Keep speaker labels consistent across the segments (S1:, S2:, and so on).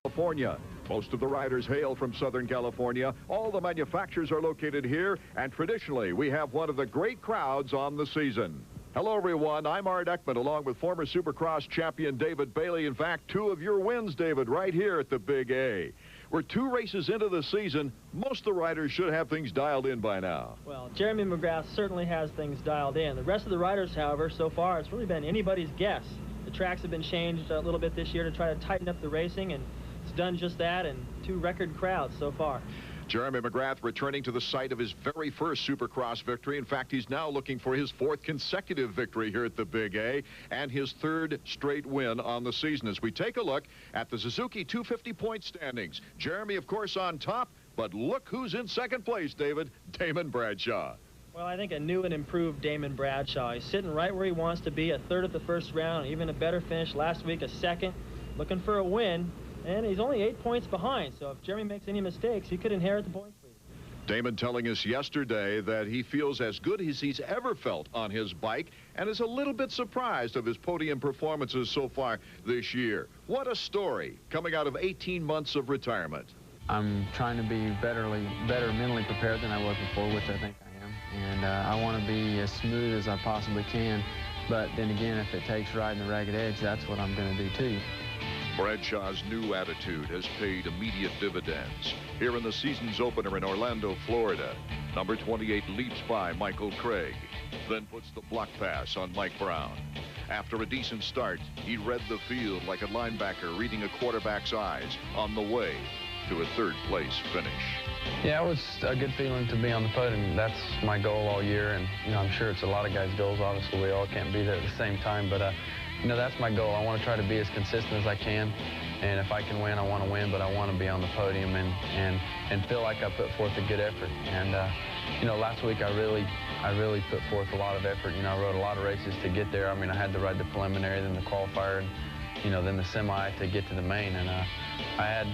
S1: California. Most of the riders hail from Southern California. All the manufacturers are located here, and traditionally, we have one of the great crowds on the season. Hello, everyone. I'm Art Ekman, along with former Supercross champion David Bailey. In fact, 2 of your wins, David, right here at the Big A. We're 2 races into the season. Most of the riders should have things dialed in by now.
S2: Well, Jeremy McGrath certainly has things dialed in. The rest of the riders, however, so far, it's really been anybody's guess. The tracks have been changed a little bit this year to try to tighten up the racing, and it's done just that, and 2 record crowds so far.
S1: Jeremy McGrath returning to the site of his very first Supercross victory. In fact, he's now looking for his 4th consecutive victory here at the Big A and his 3rd straight win on the season. As we take a look at the Suzuki 250-point standings, Jeremy, of course, on top, but look who's in 2nd place, David, Damon Bradshaw.
S2: Well, I think a new and improved Damon Bradshaw. He's sitting right where he wants to be, a 3rd at the first round, even a better finish last week, a 2nd, looking for a win. And he's only 8 points behind, so if Jeremy makes any mistakes, he could inherit the points lead.
S1: Damon telling us yesterday that he feels as good as he's ever felt on his bike and is a little bit surprised of his podium performances so far this year. What a story coming out of 18 months of retirement.
S3: I'm trying to be better mentally prepared than I was before, which I think I am. And I want to be as smooth as I possibly can. But then again, if it takes riding the ragged edge, that's what I'm going to do too.
S1: Bradshaw's new attitude has paid immediate dividends. Here in the season's opener in Orlando, Florida, number 28 leaps by Michael Craig, then puts the block pass on Mike Brown. After a decent start, he read the field like a linebacker reading a quarterback's eyes on the way to a 3rd place finish.
S3: Yeah, it was a good feeling to be on the podium. That's my goal all year, and I'm sure it's a lot of guys' goals. Obviously, we all can't be there at the same time, but that's my goal. I want to try to be as consistent as I can, and if I can win, I want to win, but I want to be on the podium and feel like I put forth a good effort. And last week I really put forth a lot of effort. I rode a lot of races to get there. I mean, I had to ride the preliminary, then the qualifier, and then the semi to get to the main, and I had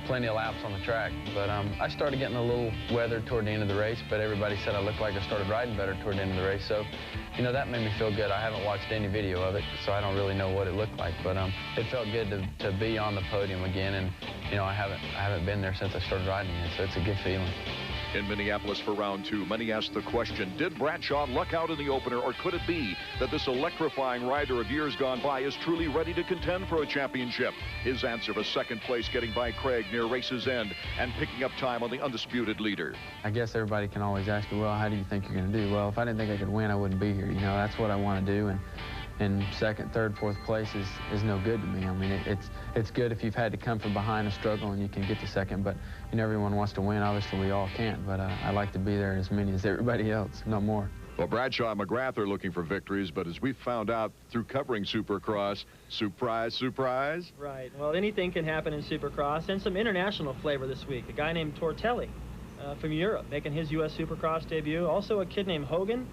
S3: plenty of laps on the track. But I started getting a little weathered toward the end of the race, but everybody said I looked like I started riding better toward the end of the race. So, that made me feel good. I haven't watched any video of it, so I don't really know what it looked like. But it felt good to be on the podium again, and I haven't been there since I started riding it, so it's a good feeling.
S1: In Minneapolis for round 2, many asked the question, did Bradshaw luck out in the opener, or could it be that this electrifying rider of years gone by is truly ready to contend for a championship? His answer was 2nd place, getting by Craig near race's end and picking up time on the undisputed leader.
S3: I guess everybody can always ask me, well, how do you think you're going to do? Well, if I didn't think I could win, I wouldn't be here. That's what I want to do. And 2nd, 3rd, 4th place is no good to me. I mean, it's good if you've had to come from behind and struggle and you can get to 2nd, but everyone wants to win. Obviously, we all can't, but I like to be there as many as everybody else, no more.
S1: Well, Bradshaw and McGrath are looking for victories, but as we found out through covering Supercross, surprise, surprise.
S2: Right. Well, anything can happen in Supercross, and some international flavor this week. A guy named Tortelli from Europe making his U.S. Supercross debut. Also a kid named Hogan.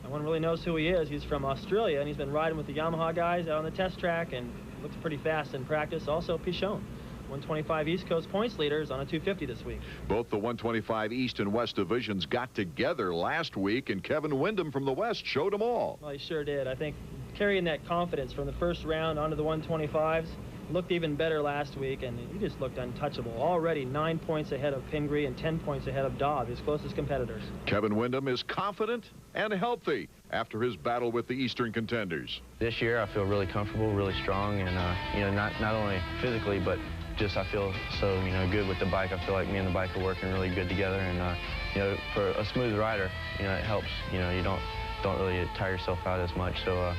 S2: No one really knows who he is. He's from Australia, and he's been riding with the Yamaha guys out on the test track and looks pretty fast in practice. Also Pichon, 125 East Coast points leaders on a 250 this week.
S1: Both the 125 East and West divisions got together last week, and Kevin Windham from the West showed them all.
S2: Well, he sure did. I think carrying that confidence from the first round onto the 125s, looked even better last week, and he just looked untouchable. Already 9 points ahead of Pingree and 10 points ahead of Dobb, his closest competitors.
S1: Kevin Windham is confident and healthy after his battle with the Eastern contenders.
S4: This year I feel really comfortable, really strong, and not only physically, but just I feel so good with the bike. I feel like me and the bike are working really good together, and for a smooth rider, it helps. You don't really tire yourself out as much. So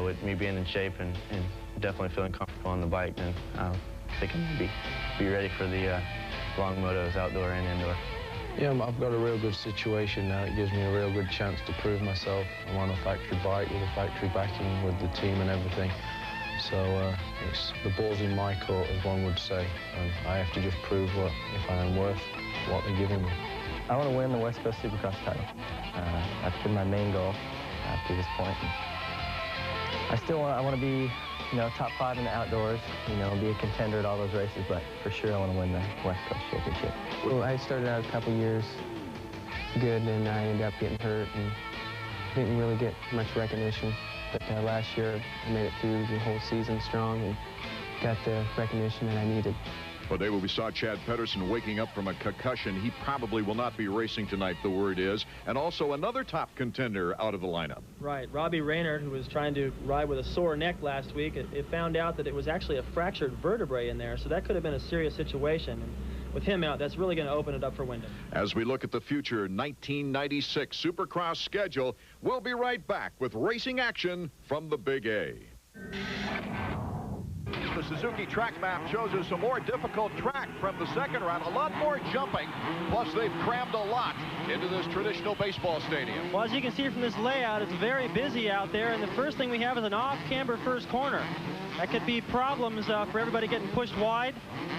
S4: with me being in shape and definitely feeling comfortable on the bike, then I think I'm going to be ready for the long motos, outdoor and indoor.
S5: Yeah, I've got a real good situation now. It gives me a real good chance to prove myself. I'm on a factory bike with a factory backing with the team and everything. So the ball's in my court, as one would say. I have to just prove if I am worth what they're giving me.
S6: I want to win the West Coast Supercross title. That's been my main goal to this point. I want to be top 5 in the outdoors, be a contender at all those races, but for sure I want to win the West Coast Championship.
S7: Well, I started out a couple years good, and I ended up getting hurt and didn't really get much recognition. But last year, I made it through the whole season strong and got the recognition that I needed.
S1: Well, David, we saw Chad Pedersen waking up from a concussion. He probably will not be racing tonight, the word is. And also another top contender out of the lineup.
S2: Right. Robbie Raynard, who was trying to ride with a sore neck last week, it found out that it was actually a fractured vertebrae in there, so that could have been a serious situation. And with him out, that's really going to open it up for Wyndham. As we look at the future 1996 Supercross schedule, we'll be right back with racing action from the Big A. The Suzuki track map shows us a more difficult track from the second round. A lot more jumping. Plus, they've crammed a lot into this traditional baseball stadium. Well, as you can see from this layout, it's very busy out there. And the first thing we have is an off-camber first corner. That could be problems for everybody getting pushed wide.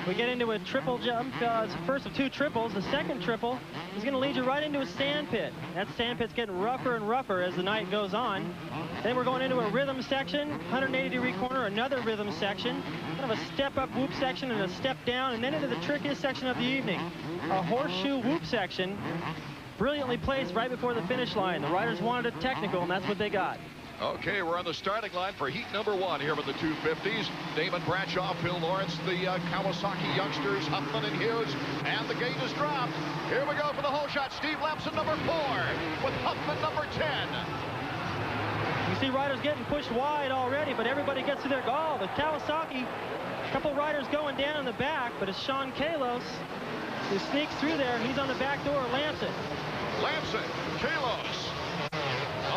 S2: We get into a triple jump. It's the first of two triples. The second triple is going to lead you right into a sand pit. That sand pit's getting rougher and rougher as the night goes on. Then we're going into a rhythm section, 180-degree corner, another rhythm section, kind of a step-up whoop section and a step down, and then into the trickiest section of the evening, a horseshoe whoop section, brilliantly placed right before the finish line. The riders wanted a technical, and that's what they got. Okay, we're on the starting line for heat number 1 here with the 250s. Damon Bradshaw, Phil Lawrence, the Kawasaki youngsters, Huffman and Hughes, and the gate is dropped. Here we go for the whole shot. Steve Lamson, number 4, with Huffman, number 10. You see riders getting pushed wide already, but everybody gets to their goal. The Kawasaki, a couple riders going down in the back, but it's Sean Kalos who sneaks through there. He's on the back door, Lamson. Lamson, Kalos,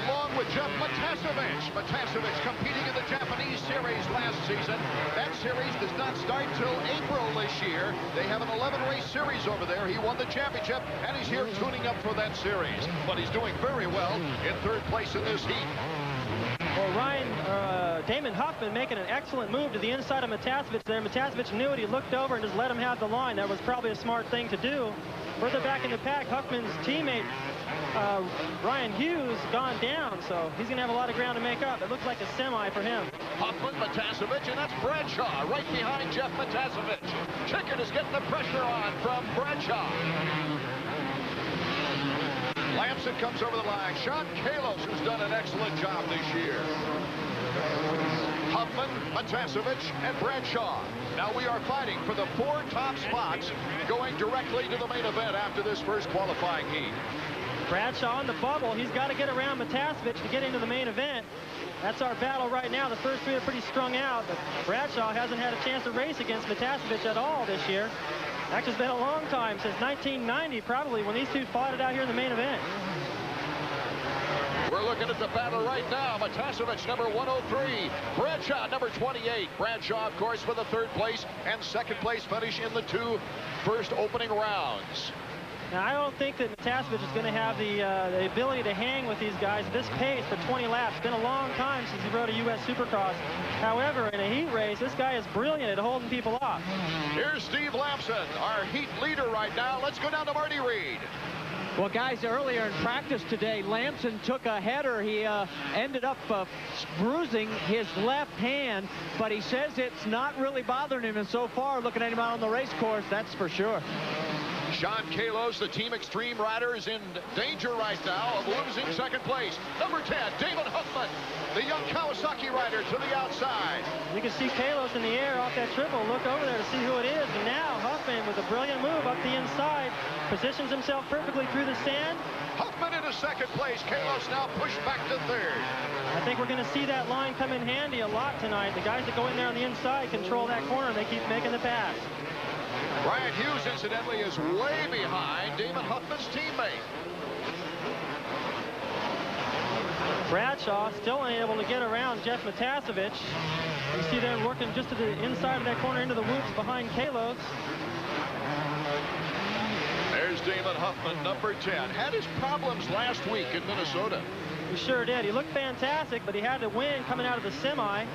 S2: along with Jeff Matasevich. Matasevich competing in the Japanese series last season. That series does not start till April this year. They have an 11-race series over there. He won the championship, and he's here tuning up for that series. But he's doing very well in 3rd place in this heat. Well, Damon Huffman making an excellent move to the inside of Matasevich there. Matasevich knew it. He looked over and just let him have the line. That was probably a smart thing to do. Further back in the pack, Huffman's teammate, Ryan Hughes, gone down, so he's going to have a lot of ground to make up. It looks like a semi for him. Huffman, Matasevich, and that's Bradshaw right behind Jeff Matasevich. Chicken is getting the pressure on from Bradshaw. Lamson comes over the line. Sean Kalos, who's done an excellent job this year. Huffman, Matasevich, and Bradshaw. Now we are fighting for the 4 top spots going directly to the main event after this first qualifying heat. Bradshaw on the bubble. He's got to get around Matasevich to get into the main event. That's our battle right now. The first 3 are pretty strung out, but Bradshaw hasn't had a chance to race against Matasevich at all this year. Actually, it's been a long time, since 1990 probably, when these two fought it out here in the main event. We're looking at the battle right now. Matasevich, number 103. Bradshaw, number 28. Bradshaw, of course, with the 3rd place and 2nd place finish in the 2 first opening rounds. Now, I don't think that Matasevich is going to have the ability to hang with these guys at this pace for 20 laps. It's been a long time since he rode a U.S. Supercross. However, in a heat race, this guy is brilliant at holding people off. Here's Steve Lamson, our heat leader right now. Let's go down to Marty Reed.
S8: Well, guys, earlier in practice today, Lamson took a header. He ended up bruising his left hand, but he says it's not really bothering him. And so far, looking at him out on the race course, that's for sure.
S1: Sean Kalos, the Team Extreme rider, is in danger right now of losing 2nd place. Number 10, Damon Huffman, the young Kawasaki rider, to the outside. You can see Kalos in the air off that triple. Look over there to see who it is. And now Huffman, with a brilliant move up the inside, positions himself perfectly through the sand. Huffman into 2nd place. Kalos now pushed back to 3rd. I think we're going to see that line come in handy a lot tonight. The guys that go in there on the inside control that corner, and they keep making the pass. Ryan Hughes, incidentally, is way behind Damon Huffman's teammate. Bradshaw still unable to get around Jeff Matasevich. You see them working just to the inside of that corner into the whoops behind Kalos. There's Damon Huffman, number 10. Had his problems last week in Minnesota. He sure did. He looked fantastic, but he had to win coming out of the semi.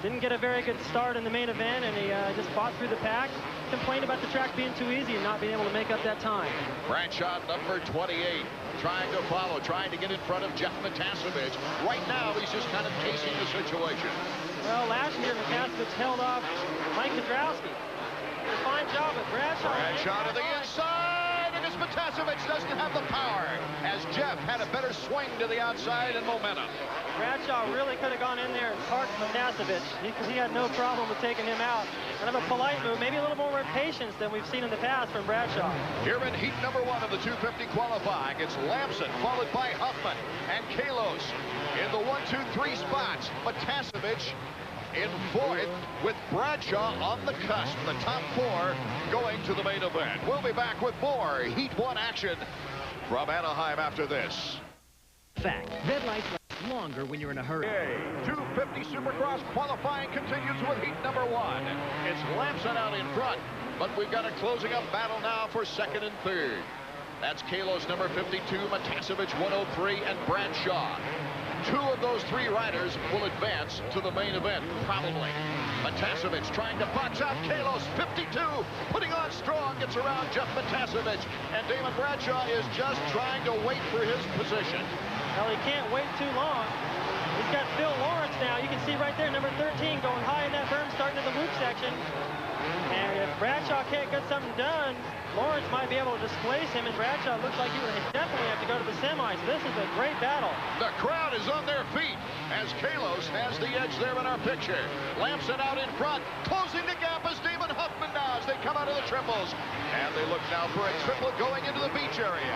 S1: Didn't get a very good start in the main event, and he just fought through the pack. Complained about the track being too easy and not being able to make up that time. Bradshaw, number 28, trying to follow, trying to get in front of Jeff Matasevich. Right now, he's just kind of casing the situation. Well, last year, Matasevich held off Mike Kudrowski. A fine job at Bradshaw. Bradshaw to the inside, and Jeff Matasevich doesn't have the power, as Jeff had a better swing to the outside and momentum.
S2: Bradshaw really could have gone in there and parked Matasevich, because he had no problem with taking him out. Kind of a polite move, maybe a little more patience than we've seen in the past from Bradshaw.
S1: Here in heat number 1 of the 250 qualifying, it's Lamson followed by Huffman and Kalos in the 1, 2, 3 spots. Matasevich in 4th with Bradshaw on the cusp. The top 4 going to the main event. We'll be back with more Heat 1 action from Anaheim after this.
S9: Fact, red lights last longer when you're in a hurry.
S1: 250 Supercross qualifying continues with heat number 1. It's Lamson out in front, but we've got a closing up battle now for 2nd and 3rd. That's Kalos number 52, Matasevich 103, and Bradshaw. 2 of those 3 riders will advance to the main event, probably. Matasevich trying to box out Kalos, 52, putting on strong, gets around Jeff Matasevich, and Damon Bradshaw is just trying to wait for his position.
S2: Well, he can't wait too long. He's got Phil Lawrence now. You can see right there, number 13, going high in that berm, starting in the loop section. And if Bradshaw can't get something done, Lawrence might be able to displace him, and Bradshaw looks like he would definitely have to go to the semis. This is a great battle.
S1: The crowd is on their feet as Kalos has the edge there in our picture. Lamson out in front, closing the gap as Damon Huffman now as they come out of the triples. And they look now for a triple going into the beach area.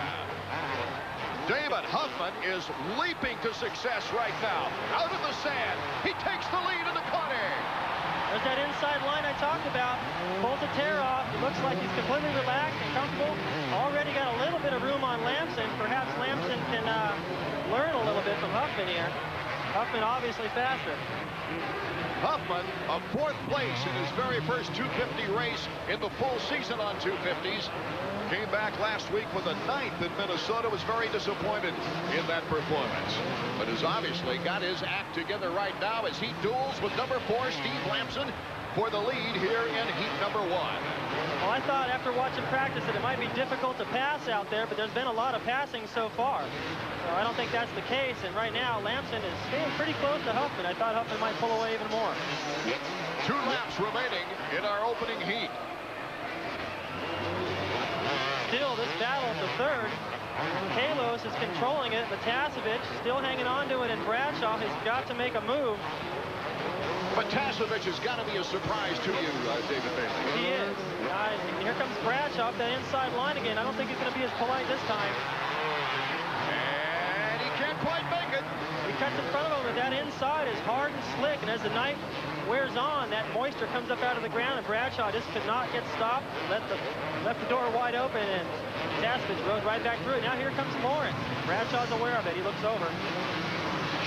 S1: Damon Huffman is leaping to success right now. Out of the sand, he takes the lead in the corner.
S2: There's that inside line I talked about. Pulls a tear off. It looks like he's completely relaxed and comfortable. Already got a little bit of room on Lamson. Perhaps Lamson can learn a little bit from Huffman here. Huffman obviously faster.
S1: Huffman, a 4th place in his very first 250 race in the full season on 250s. Came back last week with a 9th in Minnesota, was very disappointed in that performance. But has obviously got his act together right now as he duels with number 4, Steve Lamson, for the lead here in heat number 1.
S2: Well, I thought after watching practice that it might be difficult to pass out there, but there's been a lot of passing so far. So I don't think that's the case, and right now Lamson is staying pretty close to Huffman. I thought Huffman might pull away even more.
S1: 2 laps remaining in our opening heat.
S2: Still, this battle at the 3rd. Kalos is controlling it. Matasevich still hanging on to it, and Bradshaw has got to make a move.
S1: Matasevich has got to be a surprise to you, David Bailey.
S2: He is. Here comes Bradshaw up that inside line again. I don't think he's going to be as polite this time.
S1: And he can't quite make it.
S2: He cuts in front of him, and that inside is hard and slick, and as the night wears on, that moisture comes up out of the ground, and Bradshaw just could not get stopped. Left the door wide open, and Matasevich rode right back through it. Now here comes Lawrence. Bradshaw's aware of it. He looks over.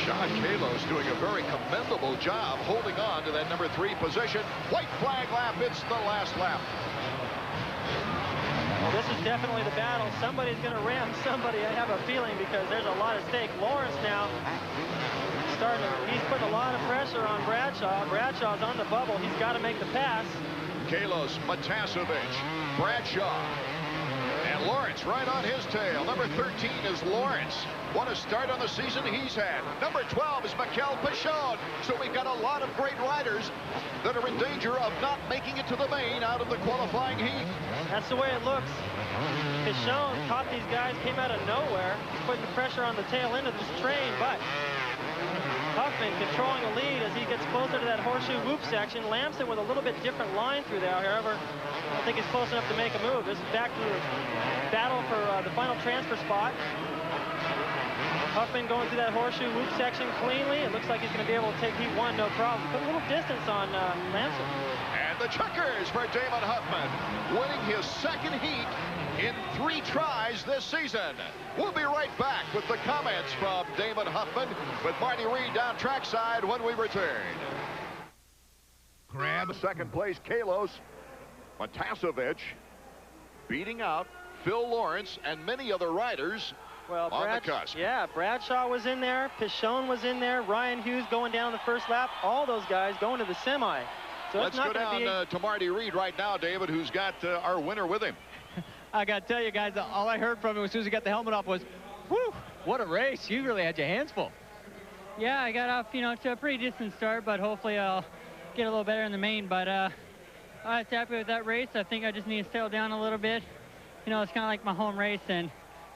S1: Sean Kalos doing a very commendable job holding on to that number 3 position. White flag lap, it's the last lap.
S2: Well, this is definitely the battle. Somebody's going to ram somebody, I have a feeling, because there's a lot at stake. Lawrence now he's putting a lot of pressure on Bradshaw. Bradshaw's on the bubble. He's got to make the pass.
S1: Kalos, Matasevich, Bradshaw, and Lawrence right on his tail. Number 13 is Lawrence. What a start on the season he's had. Number 12 is Mikel Pichon. So we've got a lot of great riders that are in danger of not making it to the main out of the qualifying heat.
S2: That's the way it looks. Pichon caught these guys, came out of nowhere. He's putting the pressure on the tail end of this train, but Huffman controlling the lead as he gets closer to that horseshoe whoop section. Lamson with a little bit different line through there. However, I don't think he's close enough to make a move. This is back to the battle for the final transfer spot. Huffman going through that horseshoe whoop section cleanly. It looks like he's going to be able to take heat 1, no problem. Put a little distance on Lamson.
S1: And the checkers for Damon Huffman, winning his 2nd heat in 3 tries this season. We'll be right back with the comments from Damon Huffman with Marty Reed down trackside when we return. Grab 2nd place, Kalos. Matasevich beating out Phil Lawrence and many other riders on the cusp.
S2: Yeah, Bradshaw was in there. Pichon was in there. Ryan Hughes going down the first lap. All those guys going to the semi. So
S1: let's go down to Marty Reed right now, David, who's got our winner with him.
S8: I got to tell you guys, all I heard from him as soon as he got the helmet off was, whew, what a race. You really had your hands full.
S10: Yeah, I got off, to a pretty decent start, but hopefully I'll get a little better in the main. But I was happy with that race. I think I just need to settle down a little bit you know, it's kind of like my home race, and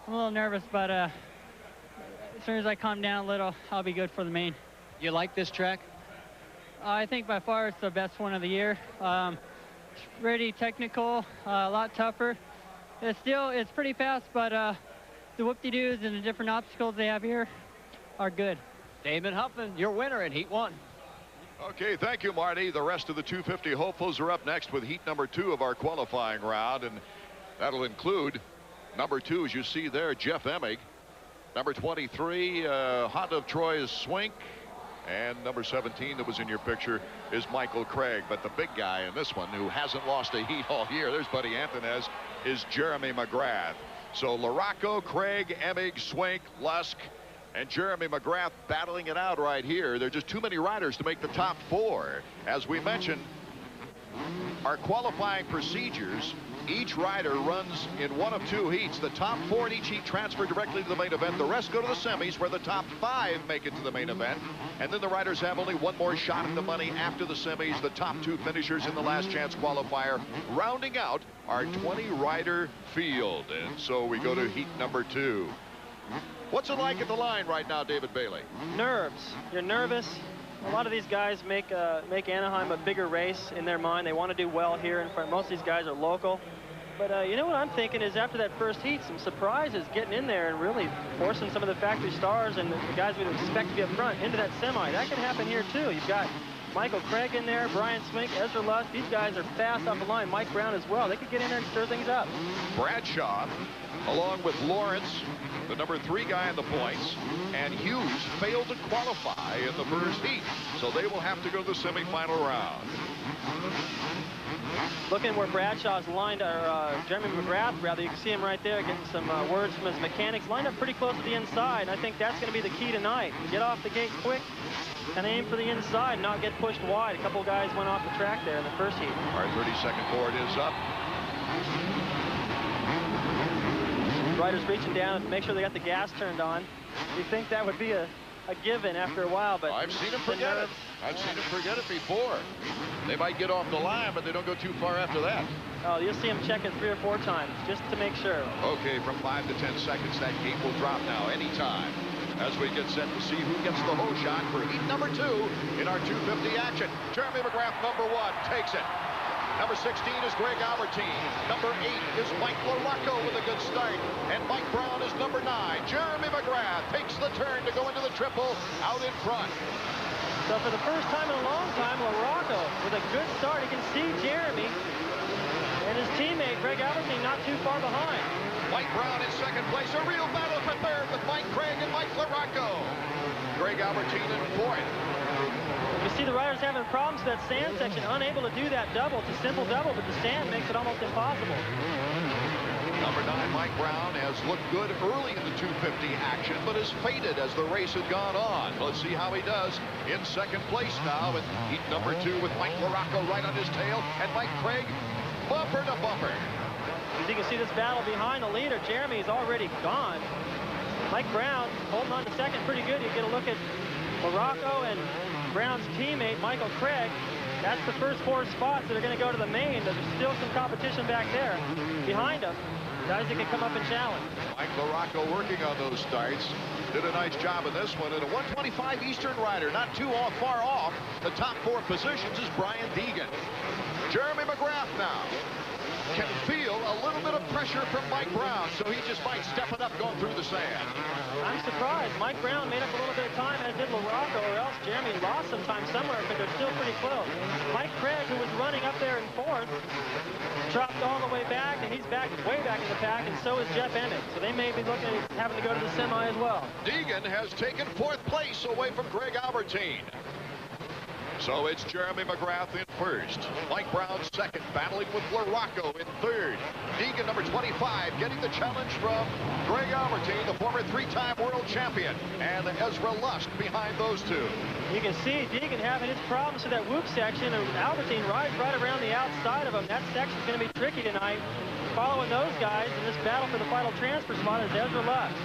S10: I'm a little nervous, but as soon as I calm down a little, I'll be good for the main.
S8: You like this track?
S10: I think by far it's the best one of the year. It's pretty technical, a lot tougher. It's pretty fast, but the whoop-de-doos and the different obstacles they have here are good.
S8: Damon Huffman, your winner in Heat 1.
S1: Okay, thank you, Marty. The rest of the 250 hopefuls are up next with heat number 2 of our qualifying round, and that'll include number 2, as you see there, Jeff Emig. Number 23, Honda of Troy's Swink. And number 17 that was in your picture is Michael Craig. But the big guy in this one, who hasn't lost a heat all year, there's Buddy Anthonez, is Jeremy McGrath. So LaRocco, Craig, Emig, Swink, Lusk, and Jeremy McGrath battling it out right here. There are just too many riders to make the top 4. As we mentioned, our qualifying procedures, each rider runs in one of 2 heats. The top 4 in each heat transfer directly to the main event. The rest go to the semis, where the top 5 make it to the main event. And then the riders have only one more shot at the money after the semis. The top 2 finishers in the last chance qualifier, rounding out our 20-rider field. And so we go to heat number 2. What's it like at the line right now, David Bailey?
S2: Nerves. You're nervous. A lot of these guys make Anaheim a bigger race in their mind. They want to do well here in front. Most of these guys are local. But you know what I'm thinking is, after that first heat, some surprises getting in there and really forcing some of the factory stars and the guys we'd expect to be up front into that semi. That can happen here too. You've got Michael Craig in there, Brian Swink, Ezra Lusk. These guys are fast off the line. Mike Brown as well. They could get in there and stir things up.
S1: Bradshaw, along with Lawrence, the number 3 guy in the points, and Hughes failed to qualify in the first heat, so they will have to go to the semifinal round.
S2: Looking where Bradshaw's lined, or Jeremy McGrath, rather, you can see him right there getting some words from his mechanics. Lined up pretty close to the inside, and I think that's going to be the key tonight. Get off the gate quick and aim for the inside, not get pushed wide. A couple guys went off the track there in the first heat.
S1: Our 30-second board is up.
S2: Riders reaching down to make sure they got the gas turned on. You think that would be a given after a while, but
S1: I've seen them forget it. I've seen them forget it before. They might get off the line, but they don't go too far after that.
S2: Oh, you'll see them check it 3 or 4 times just to make sure.
S1: Okay, from 5 to 10 seconds, that gate will drop now anytime as we get set to see who gets the hole shot for heat number 2 in our 250 action. Jeremy McGrath, number 1, takes it. Number 16 is Greg Albertine. Number 8 is Mike LaRocco with a good start. And Mike Brown is number 9. Jeremy McGrath takes the turn to go into the triple out in front.
S2: So for the first time in a long time, LaRocco with a good start. You can see Jeremy and his teammate Greg Albertine not too far behind.
S1: Mike Brown in second place. A real battle for third with Mike Craig and Mike LaRocco. Greg Albertine in fourth.
S2: You see the riders having problems with that sand section, unable to do that double. It's a simple double, but the sand makes it almost impossible.
S1: Number 9, Mike Brown, has looked good early in the 250 action, but has faded as the race has gone on. Let's see how he does in second place now in heat number 2 with Mike LaRocco right on his tail, and Mike Craig bumper to bumper.
S2: As you can see this battle behind the leader, Jeremy is already gone. Mike Brown holding on to second pretty good. You get a look at LaRocco and Brown's teammate, Michael Craig. That's the first 4 spots that are going to go to the main. There's still some competition back there behind them. Guys that can come up and challenge.
S1: Mike LaRocco working on those starts. Did a nice job in this one. And a 125 Eastern rider, not too far off. The top 4 positions is Brian Deegan. Jeremy McGrath now can feel a little bit of pressure from Mike Brown, so he just might step it up going through the sand.
S2: I'm surprised. Mike Brown made up a little bit of time, as did LaRocco, or else Jeremy lost some time somewhere, but they're still pretty close. Mike Craig, who was running up there in 4th, dropped all the way back, and he's back way back in the pack, and so is Jeff Emig. So they may be looking at having to go to the semi as well.
S1: Deegan has taken 4th place away from Greg Albertine. So it's Jeremy McGrath in first. Mike Brown second, battling with LaRocco in third. Deegan, number 25, getting the challenge from Greg Albertine, the former 3-time world champion, and Ezra Lusk behind those 2.
S2: You can see Deegan having his problems with that whoop section, and Albertine rides right around the outside of him. That section's going to be tricky tonight. Following those guys in this battle for the final transfer spot is Ezra Lusk.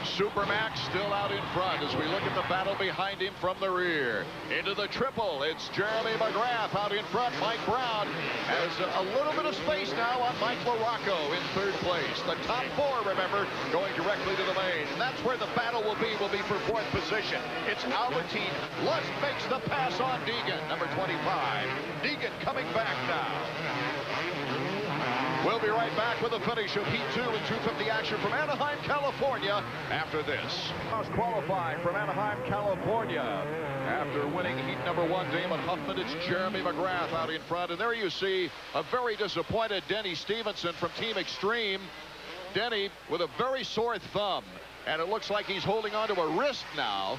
S1: Supermax still out in front as we look at the battle behind him from the rear. Into the triple, it's Jeremy McGrath out in front. Mike Brown has a little bit of space now on Mike LaRocco in third place. The top four, remember, going directly to the main. And that's where the battle will be for fourth position. It's Albertine. Lusk makes the pass on Deegan, number 25. Deegan coming back now. We'll be right back with the finish of Heat 2 and 250 action from Anaheim, California after this. Qualifying from Anaheim, California. After winning Heat number 1, Damon Huffman, it's Jeremy McGrath out in front. And there you see a very disappointed Denny Stevenson from Team Extreme. Denny with a very sore thumb. And it looks like he's holding on to a wrist now.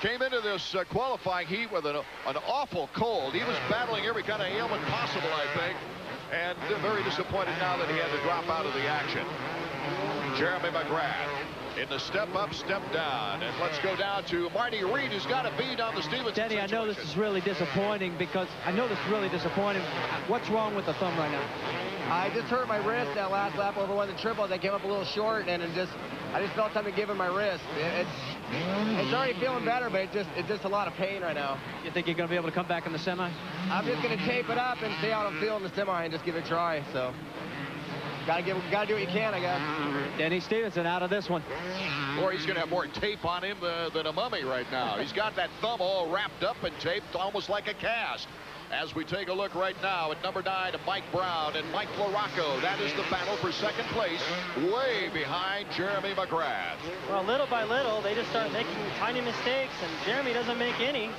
S1: Came into this qualifying heat with an awful cold. He was battling every kind of ailment possible, I think. And very disappointed now that he had to drop out of the action. Jeremy McGrath in the step up, step down. And let's go down to Marty Reed, who's got a bead on the Stevenson
S8: Denny,
S1: situation.
S8: I know this is really disappointing because What's wrong with the thumb right now?
S11: I just hurt my wrist that last lap over one of the triples. I came up a little short, and I just felt time to give him my wrist. It's already feeling better, but it's just a lot of pain right now.
S8: You think you're going to be able to come back in the semi?
S11: I'm just going to tape it up and see how I'm feeling in the semi and just give it a try. So, gotta do what you can, I guess.
S8: Denny Stevenson out of this one.
S1: Or he's going to have more tape on him than a mummy right now. He's got that thumb all wrapped up and taped almost like a cast. As we take a look right now at number 9, Mike Brown and Mike LaRocco. That is the battle for second place, way behind Jeremy McGrath.
S2: Well, little by little, they just start making tiny mistakes, and Jeremy doesn't make any.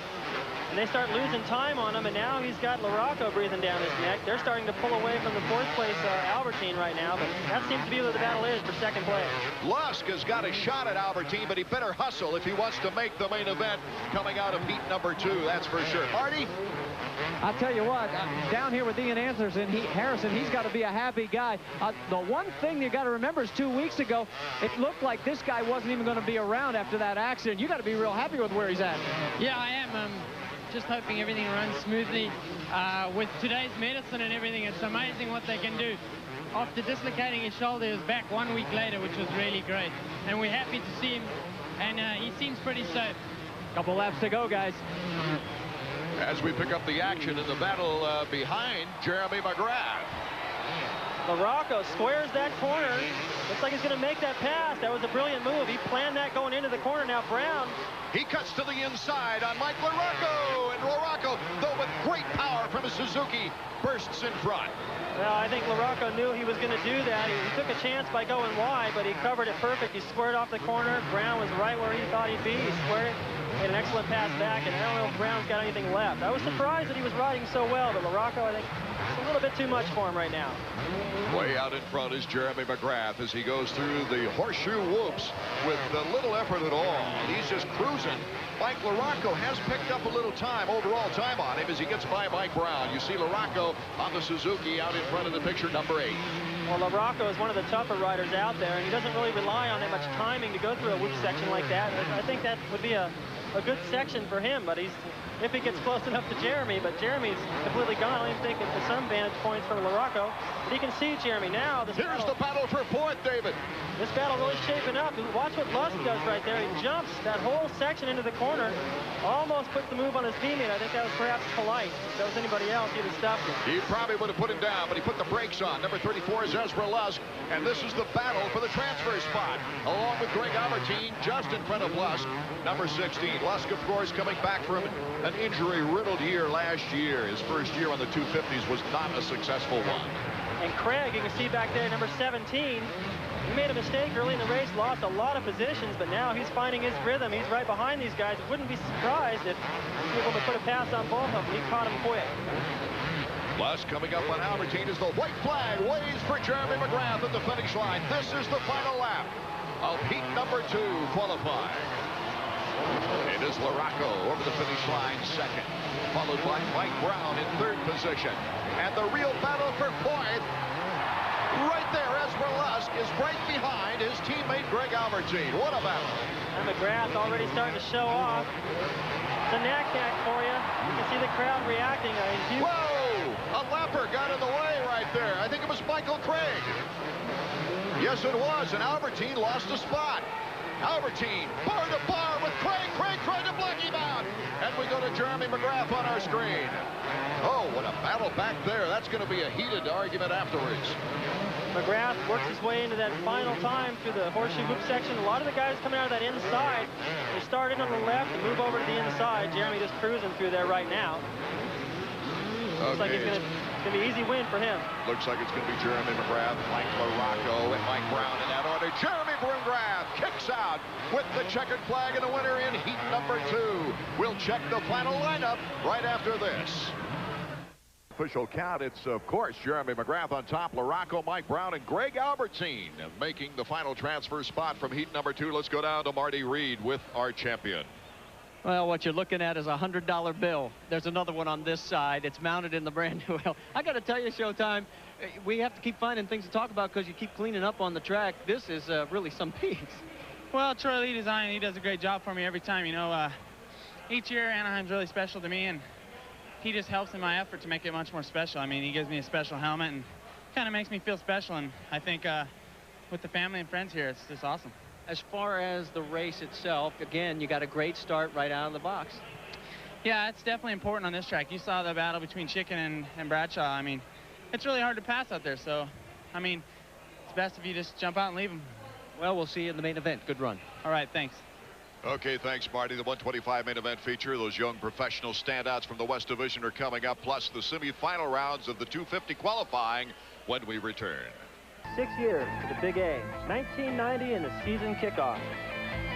S2: And they start losing time on him, and now he's got LaRocco breathing down his neck. They're starting to pull away from the fourth place Albertine right now, but that seems to be where the battle is for second place.
S1: Lusk has got a shot at Albertine, but he better hustle if he wants to make the main event coming out of heat number 2, that's for sure. Marty?
S8: I'll tell you what, down here with Ian Harrison, he's got to be a happy guy. The one thing you got to remember is 2 weeks ago, it looked like this guy wasn't even going to be around after that accident. You got to be real happy with where he's at.
S10: Yeah, I am. Just hoping everything runs smoothly. With today's medicine and everything, it's amazing what they can do. After dislocating his shoulder, he was back 1 week later, which was really great. And we're happy to see him, and he seems pretty safe.
S8: Couple laps to go, guys.
S1: As we pick up the action in the battle behind Jeremy McGrath.
S2: LaRocco squares that corner. Looks like he's going to make that pass. That was a brilliant move. He planned that going into the corner. Now Brown.
S1: He cuts to the inside on Mike LaRocco. And LaRocco, though with great power from his Suzuki, bursts in front.
S2: Well, I think LaRocco knew he was going to do that. He took a chance by going wide, but he covered it perfect. He squared off the corner. Brown was right where he thought he'd be. He squared it. Made an excellent pass back, and I don't know if Brown's got anything left. I was surprised that he was riding so well, but LaRocco, I think, it's a little bit too much for him right now.
S1: Way out in front is Jeremy McGrath as he goes through the horseshoe whoops with little effort at all. He's just cruising. Mike LaRocco has picked up a little time, overall time on him, as he gets by Mike Brown. You see LaRocco on the Suzuki out in front of the picture, number 8.
S2: Well, LaRocco is one of the tougher riders out there, and he doesn't really rely on that much timing to go through a whoop section like that. I think that would be a good section for him, but if he gets close enough to Jeremy, but Jeremy's completely gone. I don't even think it's some vantage points for LaRocco, but he can see Jeremy now.
S1: Here's the battle for fourth, David.
S2: This battle really shaping up. Watch what Lusk does right there. He jumps that whole section into the corner, almost puts the move on his teammate. I think that was perhaps polite. If that was anybody else, he'd have stopped him.
S1: He probably would have put him down, but he put the brakes on. Number 34 is Ezra Lusk, and this is the battle for the transfer spot, along with Greg Albertine, just in front of Lusk, number 16. Lusk, of course, coming back from an injury-riddled year last year. His first year on the 250s was not a successful one.
S2: And Craig, you can see back there, number 17, he made a mistake early in the race, lost a lot of positions, but now he's finding his rhythm. He's right behind these guys. Wouldn't be surprised if he was able to put a pass on both of them. He caught him quick.
S1: Lusk coming up on Albertine as the white flag waves for Jeremy McGrath at the finish line. This is the final lap of heat number 2 qualifying. It is LaRocco over the finish line second, followed by Mike Brown in third position. And the real battle for fourth, right there, Ezra Lusk is right behind his teammate Greg Albertine. What a battle.
S2: And McGrath already starting to show off. It's a knack for you. You can see the crowd reacting.
S1: Whoa! A lapper got in the way right there. I think it was Michael Craig. Yes, it was, and Albertine lost a spot. Albertine, bar to bar with Craig. Craig trying to block him out. And we go to Jeremy McGrath on our screen. Oh, what a battle back there. That's going to be a heated argument afterwards.
S2: McGrath works his way into that final time through the horseshoe hoop section. A lot of the guys coming out of that inside, they start in on the left and move over to the inside. Jeremy just cruising through there right now. Looks like it's going to be an easy win for him.
S1: Looks like it's going to be Jeremy McGrath, Mike LaRocco, and Mike Brown in that order. Jeremy McGrath kicks out with the checkered flag and a winner in heat number 2. We'll check the final lineup right after this. Official count, it's of course Jeremy McGrath on top, LaRocco, Mike Brown, and Greg Albertine making the final transfer spot from heat number 2. Let's go down to Marty Reed with our champion.
S8: Well, what you're looking at is a $100 bill. There's another one on this side. It's mounted in the brand new hill. I got to tell you, Showtime, we have to keep finding things to talk about because you keep cleaning up on the track. This is really some piece.
S12: Well, Troy Lee Design, he does a great job for me every time. You know, each year Anaheim's really special to me, and he just helps in my effort to make it much more special. I mean, he gives me a special helmet and kind of makes me feel special. And I think with the family and friends here, it's just awesome.
S8: As far as the race itself, again, you got a great start right out of the box.
S12: Yeah, it's definitely important on this track. You saw the battle between Chicken and Bradshaw. I mean, it's really hard to pass out there. So, I mean, it's best if you just jump out and leave them.
S8: Well, we'll see you in the main event. Good run.
S12: All right, thanks.
S1: Okay, thanks, Marty. The 125 main event feature, those young professional standouts from the West Division are coming up, plus the semifinal rounds of the 250 qualifying when we return.
S2: 6 years to the Big A, 1990 and the season kickoff.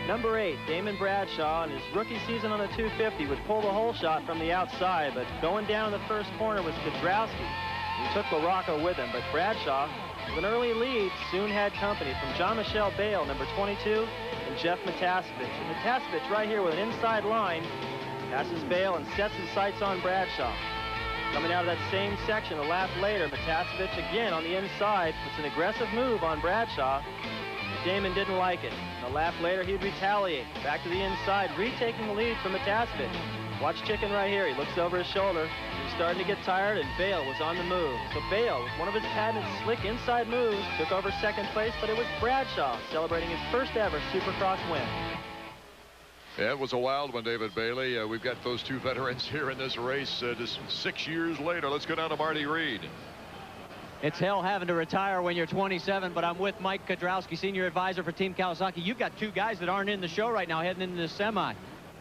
S2: Number 8, Damon Bradshaw, in his rookie season on the 250 would pull the hole shot from the outside, but going down the first corner was Kudrowski. He took LaRocco with him, but Bradshaw, with an early lead, soon had company from Jean-Michel Bale, number 22, and Jeff Matasevich. And Matasevich right here with an inside line, passes Bale and sets his sights on Bradshaw. Coming out of that same section a lap later, Matasevich again on the inside. It's an aggressive move on Bradshaw. Damon didn't like it. A lap later, he'd retaliate. Back to the inside, retaking the lead from Matasevich. Watch Chicken right here. He looks over his shoulder. He's starting to get tired, and Bale was on the move. So Bale, with one of his patented slick inside moves, took over second place, but it was Bradshaw celebrating his first ever Supercross win.
S1: Yeah, it was a wild one, David Bailey. We've got those two veterans here in this race just 6 years later. Let's go down to Marty Reed.
S8: It's hell having to retire when you're 27, but I'm with Mike Kudrowski, senior advisor for Team Kawasaki. You've got two guys that aren't in the show right now heading into the semi.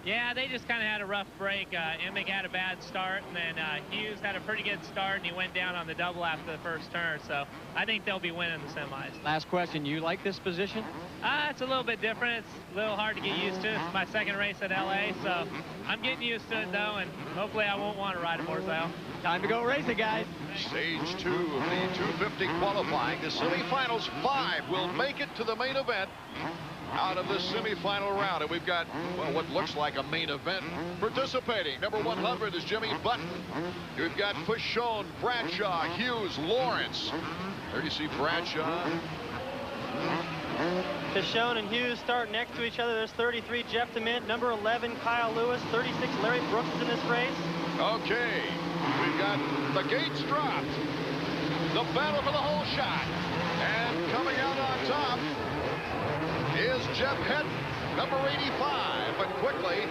S12: Yeah, they just kind of had a rough break. Emig had a bad start, and then Hughes had a pretty good start, and he went down on the double after the first turn. So I think they'll be winning the semis.
S8: Last question, you like this position?
S12: It's a little bit different. It's a little hard to get used to. It's my second race at LA, so I'm getting used to it, though, and hopefully I won't want to ride a motorcycle.
S8: Time to go racing, guys.
S1: Stage 2 of the 250 qualifying. The semifinals, 5 will make it to the main event out of the semifinal round. And we've got, well, what looks like a main event participating. Number 100 is Jimmy Button. We've got Fauchon, Bradshaw, Hughes, Lawrence. There you see Bradshaw.
S2: Fauchon and Hughes start next to each other. There's 33, Jeff DeMint. Number 11, Kyle Lewis. 36, Larry Brooks is in this race.
S1: Okay, we've got the gates dropped. The battle for the whole shot. And coming out on top is Jeff Hedden, number 85. But quickly,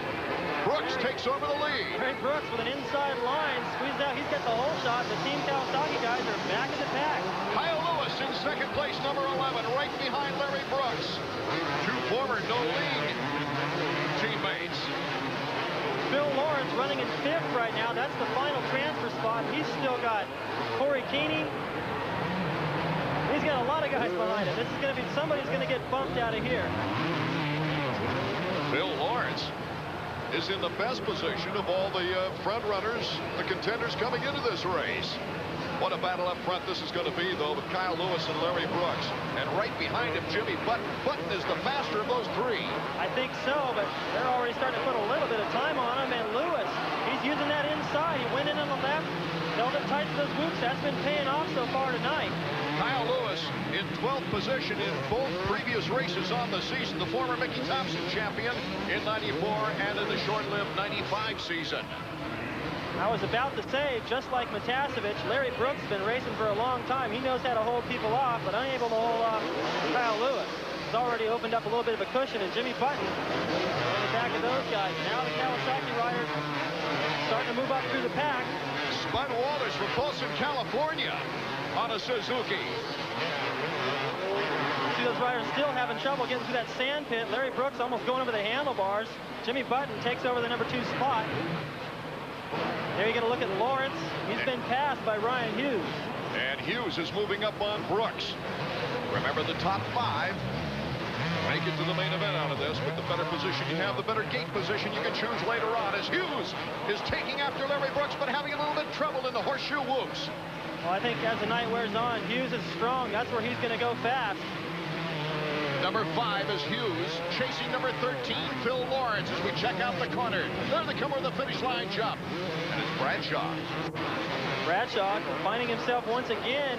S1: Brooks takes over the lead.
S2: Larry Brooks with an inside line, squeezed out. He's got the whole shot. The Team Kawasaki guys are back in the pack.
S1: Kyle Lewis in second place, number 11, right behind Larry Brooks. Two former no-league teammates.
S2: Phil Lawrence running in 5th right now. That's the final transfer spot. He's still got Corey Keeney. He's got a lot of guys behind him. This is going to be, somebody's going to get bumped out of here.
S1: Phil Lawrence is in the best position of all the front runners, the contenders coming into this race. What a battle up front this is going to be, though, with Kyle Lewis and Larry Brooks. And right behind him, Jimmy Button. Button is the faster of those three.
S2: I think so, but they're already starting to put a little bit of time on him. And Lewis, he's using that inside. He went in on the left, held it tight to those whoops. That's been paying off so far tonight.
S1: Kyle Lewis in 12th position in both previous races on the season. The former Mickey Thompson champion in 94 and in the short-lived 95 season.
S2: I was about to say, just like Matasevich, Larry Brooks has been racing for a long time. He knows how to hold people off, but unable to hold off Kyle Lewis. has already opened up a little bit of a cushion, and Jimmy Button on the back of those guys. Now the Kawasaki riders starting to move up through the pack.
S1: Spud Walters from Folsom, California on a Suzuki.
S2: See those riders still having trouble getting through that sand pit. Larry Brooks almost going over the handlebars. Jimmy Button takes over the number 2 spot. There you get a look at Lawrence. He's been passed by Ryan Hughes.
S1: And Hughes is moving up on Brooks. Remember, the top 5 make it to the main event out of this. With the better position you have, the better gate position you can choose later on, as Hughes is taking after Larry Brooks, but having a little bit of trouble in the horseshoe whoops.
S2: Well, I think as the night wears on, Hughes is strong. That's where he's going to go fast.
S1: Number 5 is Hughes, chasing number 13, Phil Lawrence, as we check out the corner. There they come over the finish line jump. And it's Bradshaw.
S2: Bradshaw finding himself once again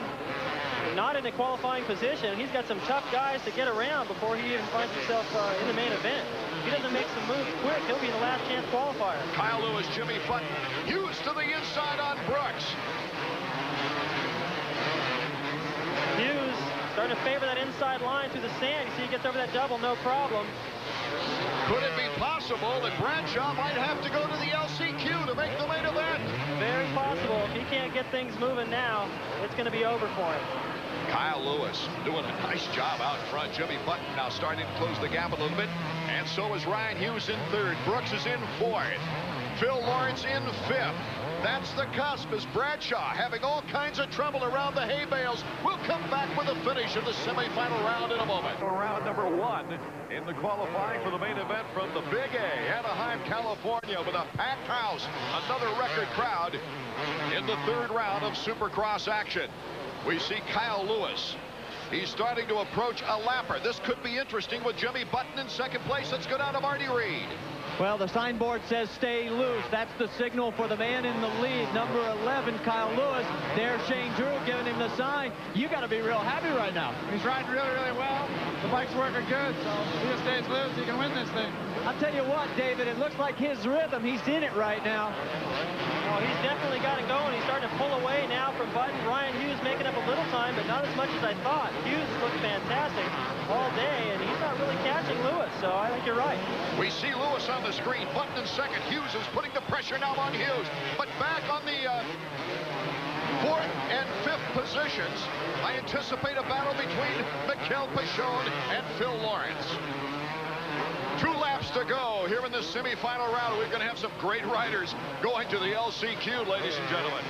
S2: not in a qualifying position. He's got some tough guys to get around before he even finds himself in the main event. If he doesn't make some moves quick, he'll be in the last chance qualifier.
S1: Kyle Lewis, Jimmy Button, Hughes to the inside on Brooks.
S2: Hughes starting to favor that inside line through the sand. You see he gets over that double, no problem.
S1: Could it be possible that Bradshaw might have to go to the LCQ to make the main event?
S2: Very possible. If he can't get things moving now, it's going to be over for him.
S1: Kyle Lewis doing a nice job out front. Jimmy Button now starting to close the gap a little bit. And so is Ryan Hughes in 3rd. Brooks is in 4th. Phil Lawrence in 5th. That's the cusp, as Bradshaw having all kinds of trouble around the hay bales. We'll come back with the finish of the semifinal round in a moment. Round number 1 in the qualifying for the main event from the Big A, Anaheim, California, with a packed house. Another record crowd in the 3rd round of Supercross action. We see Kyle Lewis. He's starting to approach a lapper. This could be interesting with Jimmy Button in 2nd place. Let's go down to Marty Reed.
S8: Well, the signboard says stay loose. That's the signal for the man in the lead, number 11, Kyle Lewis. There's Shane Drew giving him the sign. You got to be real happy right now.
S13: He's riding really, really well. The bike's working good, so if he just stays loose, he can win this thing.
S8: I'll tell you what, David, it looks like his rhythm. He's in it right now.
S2: Well, he's definitely got it going. He's starting to pull away now from Button. Ryan Hughes making up a little time, but not as much as I thought. Hughes looked fantastic all day, and he's not really catching Lewis, so I think you're right.
S1: We see Lewis on the screen. Button in 2nd. Hughes is putting the pressure now on Hughes. But back on the 4th and 5th positions, I anticipate a battle between Mikel Pichon and Phil Lawrence. 2 laps to go here in the semifinal round. We're going to have some great riders going to the LCQ, ladies and gentlemen.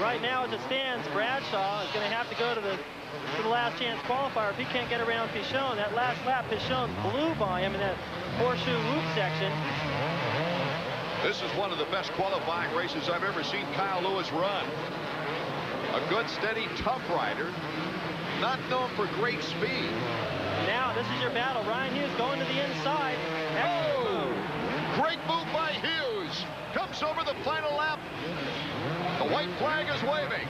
S2: Right now, as it stands, Bradshaw is going to have to go to the last chance qualifier. If he can't get around Pichon, that last lap, Pichon blew by him in that horseshoe whoop section.
S1: This is one of the best qualifying races I've ever seen Kyle Lewis run. A good, steady, tough rider, not known for great speed.
S2: Now, this is your battle. Ryan Hughes going to the inside.
S1: Oh! Great move by Hughes. Comes over the final lap. The white flag is waving.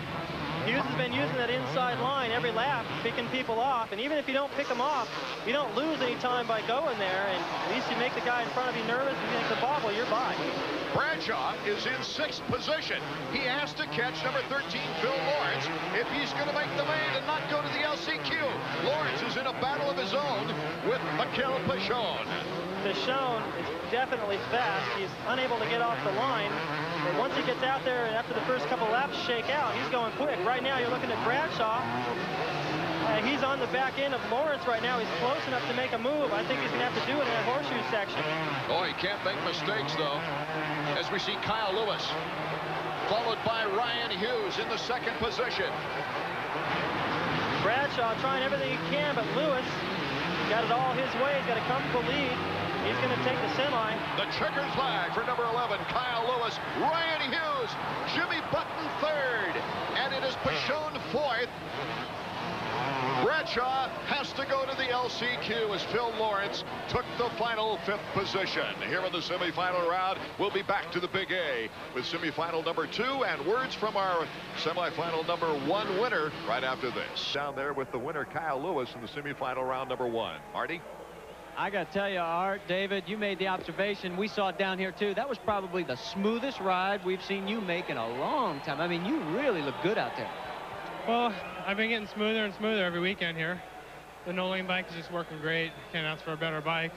S2: Hughes has been using that inside line every lap, picking people off. And even if you don't pick them off, you don't lose any time by going there. And at least you make the guy in front of you nervous. If you make the bobble, you're by.
S1: Bradshaw is in 6th position. He has to catch number 13, Phil Lawrence, if he's going to make the main and not go to the LCQ. Lawrence is in a battle of his own with Mikel Pichon.
S2: Pichon is definitely fast. He's unable to get off the line. But once he gets out there and after the first couple laps shake out, he's going quick. Right now, you're looking at Bradshaw. He's on the back end of Lawrence right now. He's close enough to make a move. I think he's going to have to do it in that horseshoe section.
S1: Oh, he can't make mistakes, though. As we see Kyle Lewis, followed by Ryan Hughes in the 2nd position.
S2: Bradshaw trying everything he can, but Lewis got it all his way. He's got a comfortable lead. He's going to take the semi.
S1: The checkered flag for number 11, Kyle Lewis. Ryan Hughes, Jimmy Button 3rd, and it is Pichon 4th. Bradshaw has to go to the LCQ as Phil Lawrence took the final 5th position. Here in the semifinal round, we'll be back to the Big A with semifinal number 2 and words from our semifinal number 1 winner right after this. Down there with the winner, Kyle Lewis, in the semifinal round number 1. Marty?
S8: I got to tell you, Art, David, you made the observation. We saw it down here, too. That was probably the smoothest ride we've seen you make in a long time. I mean, you really look good out there.
S13: Well, I've been getting smoother and smoother every weekend here.
S14: The no-lane bike is just working great. Can't ask for a better bike.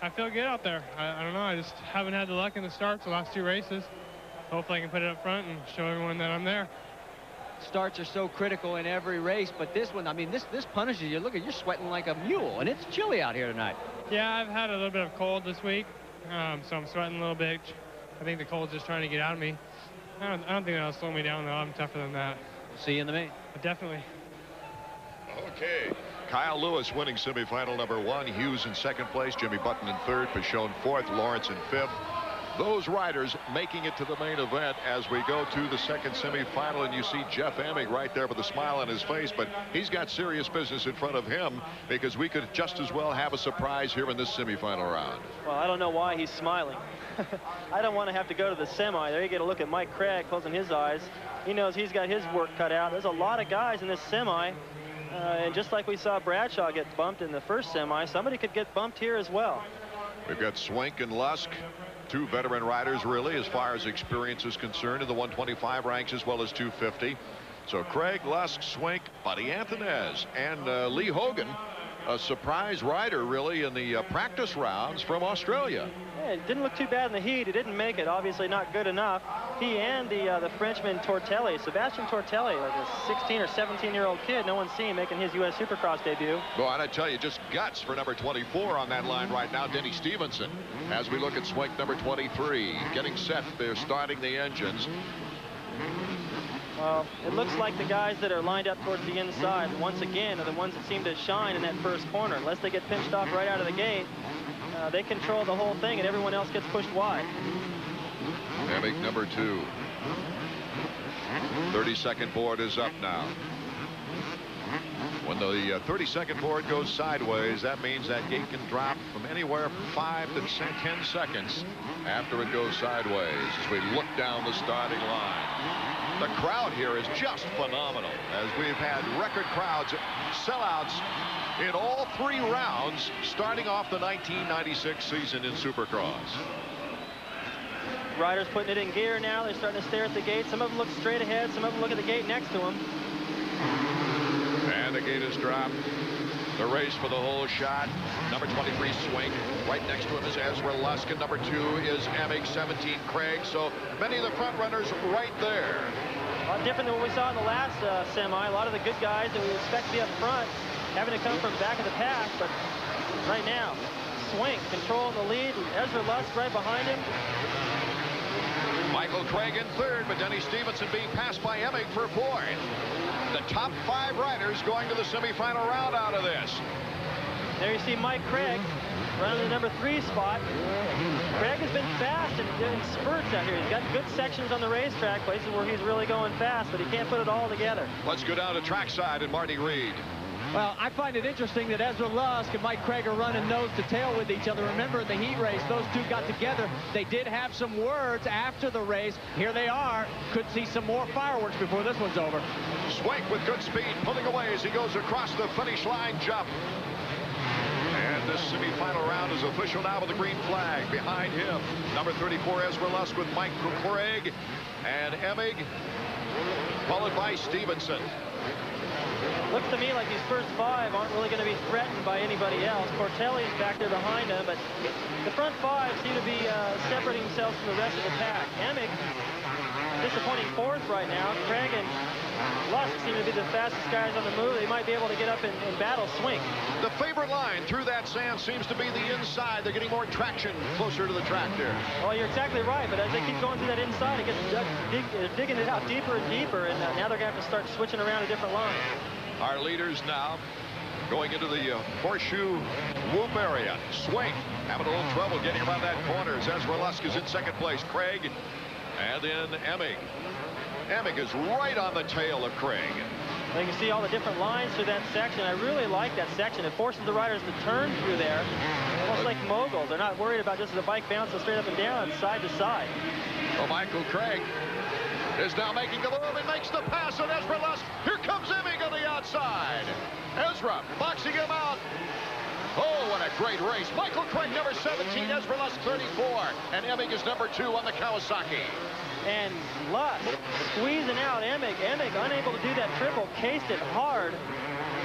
S14: I feel good out there. I don't know. I just haven't had the luck in the starts the last 2 races. Hopefully I can put it up front and show everyone that I'm there.
S8: Starts are so critical in every race, but this one, I mean, this punishes you. Look, you're sweating like a mule, and it's chilly out here tonight.
S14: Yeah, I've had a little bit of cold this week, so I'm sweating a little bit. I think the cold's just trying to get out of me. I don't think that'll slow me down, though. I'm tougher than that.
S8: See you in the main.
S14: Definitely.
S1: Okay. Kyle Lewis winning semifinal number 1. Hughes in 2nd place. Jimmy Button in 3rd. Pichon 4th. Lawrence in 5th. Those riders making it to the main event as we go to the 2nd semifinal, and you see Jeff Emig right there with a smile on his face, but he's got serious business in front of him because we could just as well have a surprise here in this semifinal round.
S2: Well, I don't know why he's smiling. I don't want to have to go to the semi. There you get a look at Mike Craig closing his eyes. He knows he's got his work cut out. There's a lot of guys in this semi, and just like we saw Bradshaw get bumped in the first semi, somebody could get bumped here as well.
S1: We've got Swink and Lusk, 2 veteran riders really as far as experience is concerned in the 125 ranks as well as 250. So Craig, Lusk, Swink, Buddy Anthonez, and Lee Hogan, a surprise rider really in the practice rounds from Australia.
S2: Yeah, it didn't look too bad in the heat. He didn't make it, obviously not good enough. He and the Frenchman Tortelli, Sebastian Tortelli, like a 16 or 17-year-old kid, no one's seen making his U.S. Supercross debut.
S1: Boy, and I tell you, just guts for number 24 on that line right now, Denny Stevenson. As we look at Swink number 23, getting set, they're starting the engines.
S2: Well, it looks like the guys that are lined up towards the inside, once again, are the ones that seem to shine in that first corner. Unless they get pinched off right out of the gate, they control the whole thing, and everyone else gets pushed wide.
S1: Emig number 2. 30-second board is up now. When the 30-second board goes sideways, that means that gate can drop from anywhere from 5 to 10 seconds after it goes sideways as we look down the starting line. The crowd here is just phenomenal as we've had record crowds, sellouts in all 3 rounds starting off the 1996 season in Supercross.
S2: Riders putting it in gear now. They're starting to stare at the gate. Some of them look straight ahead. Some of them look at the gate next to them.
S1: And the gate is dropped. The race for the whole shot. Number 23, Swink. Right next to him is Ezra Lusk. And number 2 is Emig, 17, Craig. So many of the front runners right there.
S2: A lot different than what we saw in the last semi. A lot of the good guys that we expect to be up front having to come from back of the pack. But right now, Swink controlling the lead. Ezra Lusk right behind him.
S1: Michael Craig in 3rd, but Denny Stevenson being passed by Emig for 4th. The top 5 riders going to the semifinal round out of this.
S2: There you see Mike Craig running the number 3 spot. Craig has been fast in spurts out here. He's got good sections on the racetrack, places where he's really going fast, but he can't put it all together.
S1: Let's go down to trackside and Marty Reed.
S8: Well, I find it interesting that Ezra Lusk and Mike Craig are running nose to tail with each other. Remember, in the heat race, those 2 got together. They did have some words after the race. Here they are. Could see some more fireworks before this one's over.
S1: Swink with good speed, pulling away as he goes across the finish line jump. And this semifinal round is official now with the green flag behind him. Number 34, Ezra Lusk with Michael Craig and Emig, followed by Stevenson.
S2: Looks to me like these first 5 aren't really going to be threatened by anybody else. Cortelli's back there behind him, but the front 5 seem to be separating themselves from the rest of the pack. Emig, disappointing 4th right now. Craig and Lusk seem to be the fastest guys on the move. They might be able to get up and battle Swink.
S1: The favorite line through that sand seems to be the inside. They're getting more traction closer to the track there.
S2: Well, you're exactly right, but as they keep going through that inside, it gets digging it out deeper and deeper, and now they're going to have to start switching around a different line.
S1: Our leaders now going into the horseshoe whoop area. Swink having a little trouble getting around that corner as Ezra Lusk is in 2nd place. Craig and then Emig. Emig is right on the tail of Craig.
S2: You can see all the different lines through that section. I really like that section. It forces the riders to turn through there, almost like moguls. They're not worried about just the bike bouncing straight up and down, side to side.
S1: Well, Michael Craig is now making the move and makes the pass on Ezra Lusk. Here comes Emig on the outside. Ezra boxing him out. Oh, what a great race. Michael Craig, number 17, Ezra Lusk, 34. And Emig is number 2 on the Kawasaki.
S2: And Lusk squeezing out Emig. Emig unable to do that triple, cased it hard.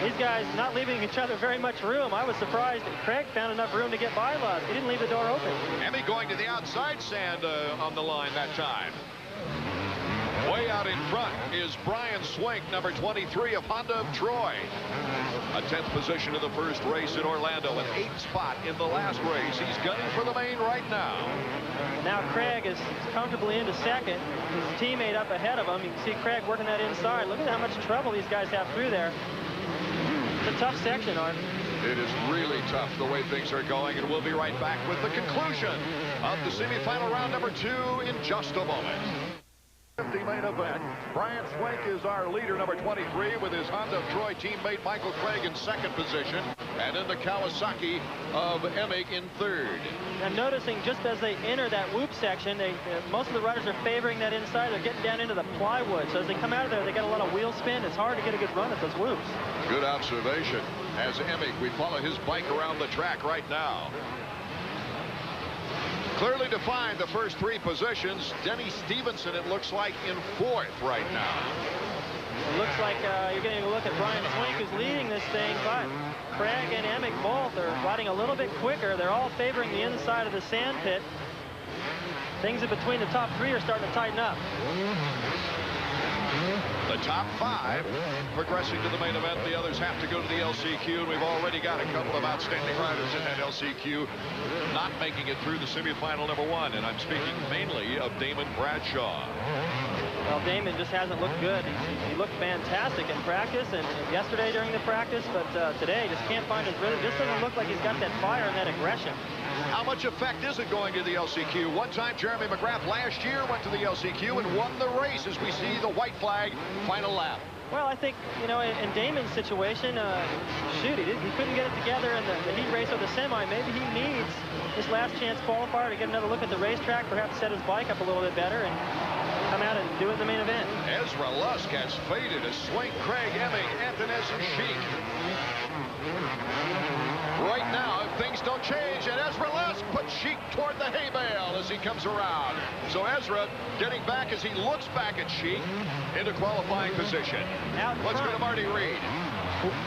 S2: These guys not leaving each other very much room. I was surprised that Craig found enough room to get by Lusk. He didn't leave the door open.
S1: Emig going to the outside sand on the line that time. Way out in front is Brian Swink, number 23 of Honda of Troy. A 10th position in the first race in Orlando, an 8th spot in the last race. He's gunning for the main right now.
S2: Now Craig is comfortably into second. His teammate up ahead of him. You can see Craig working that inside. Look at how much trouble these guys have through there. It's a tough section, Art.
S1: It is really tough the way things are going, and we'll be right back with the conclusion of the semifinal round number 2 in just a moment. The main event. Brian Swink is our leader, number 23, with his Honda of Troy teammate Michael Craig in second position, and in the Kawasaki of Emig in third.
S2: I'm noticing just as they enter that whoop section, most of the riders are favoring that inside. They're getting down into the plywood, so as they come out of there, they got a lot of wheel spin. It's hard to get a good run at those whoops.
S1: Good observation. As Emig, we follow his bike around the track right now. Clearly defined the first 3 positions. Denny Stevenson, it looks like, in 4th right now.
S2: It looks like you're getting a look at Brian Swink, who's leading this thing, but Craig and Emig both are riding a little bit quicker. They're all favoring the inside of the sand pit. Things in between the top 3 are starting to tighten up.
S1: The top 5 progressing to the main event. The others have to go to the LCQ, and we've already got a couple of outstanding riders in that LCQ not making it through the semifinal number 1, and I'm speaking mainly of Damon Bradshaw.
S2: Well, Damon just hasn't looked good. He looked fantastic in practice and yesterday during the practice, but today just can't find his rhythm. Just doesn't look like he's got that fire and that aggression.
S1: How much effect is it going to the LCQ? One time Jeremy McGrath last year went to the LCQ and won the race as we see the white flag final lap.
S2: Well, I think, you know, in Damon's situation, shoot, he couldn't get it together in the heat race or the semi. Maybe he needs this last chance qualifier to get another look at the racetrack, perhaps set his bike up a little bit better and come out and do it in the main event.
S1: Ezra Lusk has faded as Swink, Craig, Emig, Antones, and Sheik. Right now, if things don't change, and Ezra Lusk puts Sheik toward the hay bale as he comes around. So Ezra getting back as he looks back at Sheik into qualifying position. Let's go to Marty Reed.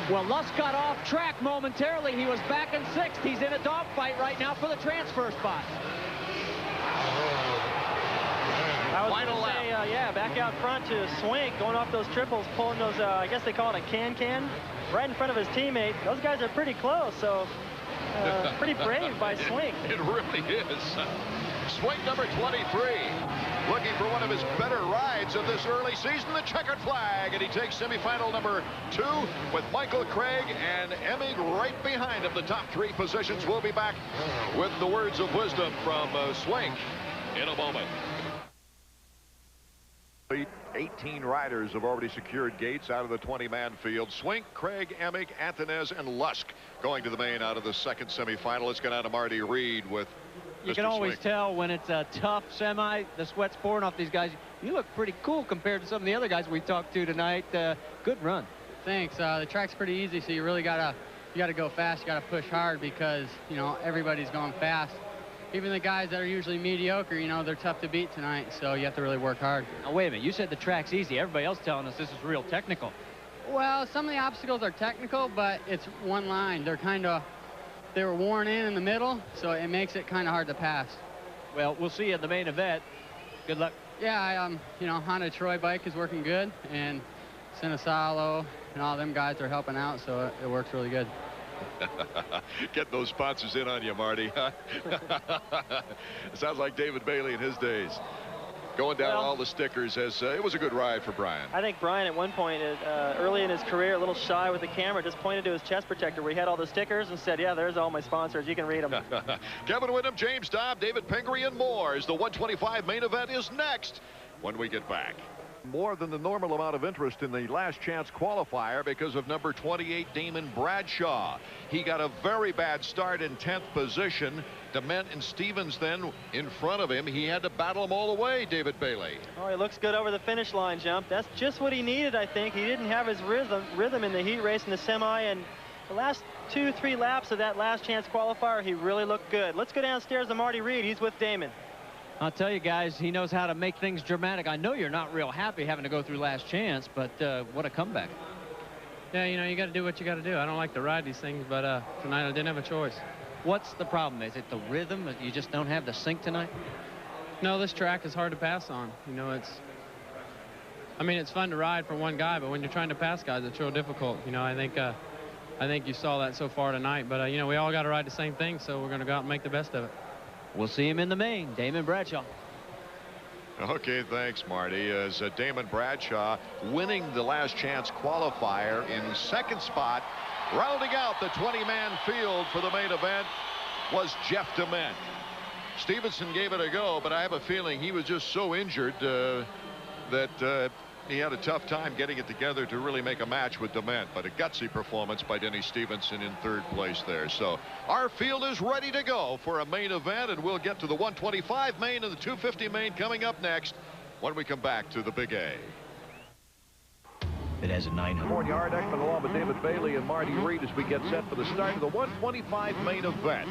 S8: Well, Lusk got off track momentarily. He was back in 6th. He's in a dogfight right now for the transfer spot.
S2: Final lap. Yeah, back out front to Swink, going off those triples, pulling those, I guess they call it a can-can, right in front of his teammate. Those guys are pretty close, so pretty brave by Swink.
S1: It really is. Swink, number 23, looking for one of his better rides of this early season, the checkered flag, and he takes semifinal number 2 with Michael Craig and Emig right behind him. The top 3 positions. We'll be back with the words of wisdom from Swink in a moment. 18 riders have already secured gates out of the 20-man field. Swink, Craig, Emig, Antones, and Lusk going to the main out of the second semifinal. Let's get on to Marty Reed with
S8: You can always tell when it's a tough semi. The sweat's pouring off these guys. You look pretty cool compared to some of the other guys we talked to tonight. Good run.
S10: Thanks. The track's pretty easy, so you really gotta go fast. You gotta push hard because, you know, everybody's going fast. Even the guys that are usually mediocre, you know, they're tough to beat tonight, so you have to really work hard.
S8: Now, wait a minute. You said the track's easy. Everybody else telling us this is real technical.
S10: Well, some of the obstacles are technical, but it's one line. They were worn in the middle, so it makes it kind of hard to pass.
S8: Well, we'll see you in the main event. Good luck.
S10: Yeah, you know, Honda Troy bike is working good, and Sinisalo and all them guys are helping out, so it works really good.
S1: Get those sponsors in on you, Marty. Sounds like David Bailey in his days. Going down all the stickers. As it was a good ride for Brian.
S2: I think Brian at one point early in his career, a little shy with the camera, just pointed to his chest protector where he had all the stickers and said, yeah, there's all my sponsors. You can read them.
S1: Kevin Windham, James Dobb, David Pingree, and more as the 125 main event is next when we get back. More than the normal amount of interest in the last chance qualifier because of number 28 Damon Bradshaw. He got a very bad start in 10th position. Dement and Stevens then in front of him. He had to battle them all the way, David Bailey.
S2: Oh, he looks good over the finish line jump. That's just what he needed, I think. He didn't have his rhythm in the heat race in the semi, and the last 2-3 laps of that last chance qualifier, he really looked good. Let's go downstairs to Marty Reed. He's with Damon.
S8: I'll tell you guys, he knows how to make things dramatic. I know you're not real happy having to go through last chance, but what a comeback.
S3: Yeah, you know, you got to do what you got to do. I don't like to ride these things, but tonight I didn't have a choice.
S8: What's the problem? Is it the rhythm? You just don't have the sync tonight?
S3: No, this track is hard to pass on. You know, I mean, it's fun to ride for one guy, but when you're trying to pass guys, it's real difficult. You know, I think you saw that so far tonight, but you know, we all got to ride the same thing, so we're going to go out and make the best of it.
S8: We'll see him in the main. Damon Bradshaw.
S1: Okay, thanks, Marty. As Damon Bradshaw winning the last chance qualifier in second spot, rounding out the 20-man field for the main event was Jeff DeMent. Stevenson gave it a go, but I have a feeling he was just so injured that he had a tough time getting it together to really make a match with DeMent. But a gutsy performance by Denny Stevenson in third place there. So our field is ready to go for a main event, and we'll get to the 125 main and the 250 main coming up next when we come back to the Big A.
S9: It has a 900.
S1: Ard Ekman along with David Bailey and Marty Reed as we get set for the start of the 125 main event.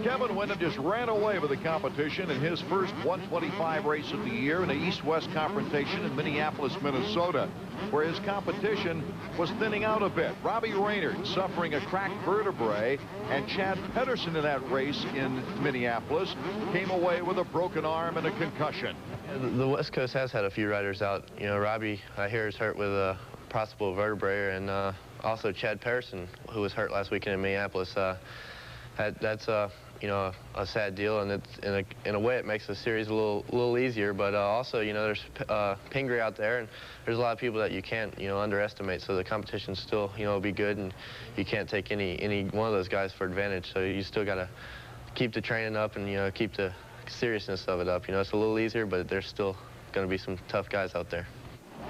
S1: Kevin Windham just ran away with the competition in his first 125 race of the year in an East-West confrontation in Minneapolis, Minnesota, where his competition was thinning out a bit. Robbie Raynard suffering a cracked vertebrae, and Chad Pedersen in that race in Minneapolis came away with a broken arm and a concussion.
S4: The West Coast has had a few riders out. You know, Robbie, I hear, is hurt with a possible vertebrae, and also Chad Pedersen, who was hurt last weekend in Minneapolis. That's you know, a sad deal, and it's in a way it makes the series a little easier. But also, you know, there's Pingree out there, and there's a lot of people that you can't, you know, underestimate. So the competition still, you know, will be good, and you can't take any one of those guys for advantage. So you still got to keep the training up, and, you know, keep the seriousness of it up. You know, it's a little easier, but there's still going to be some tough guys out there.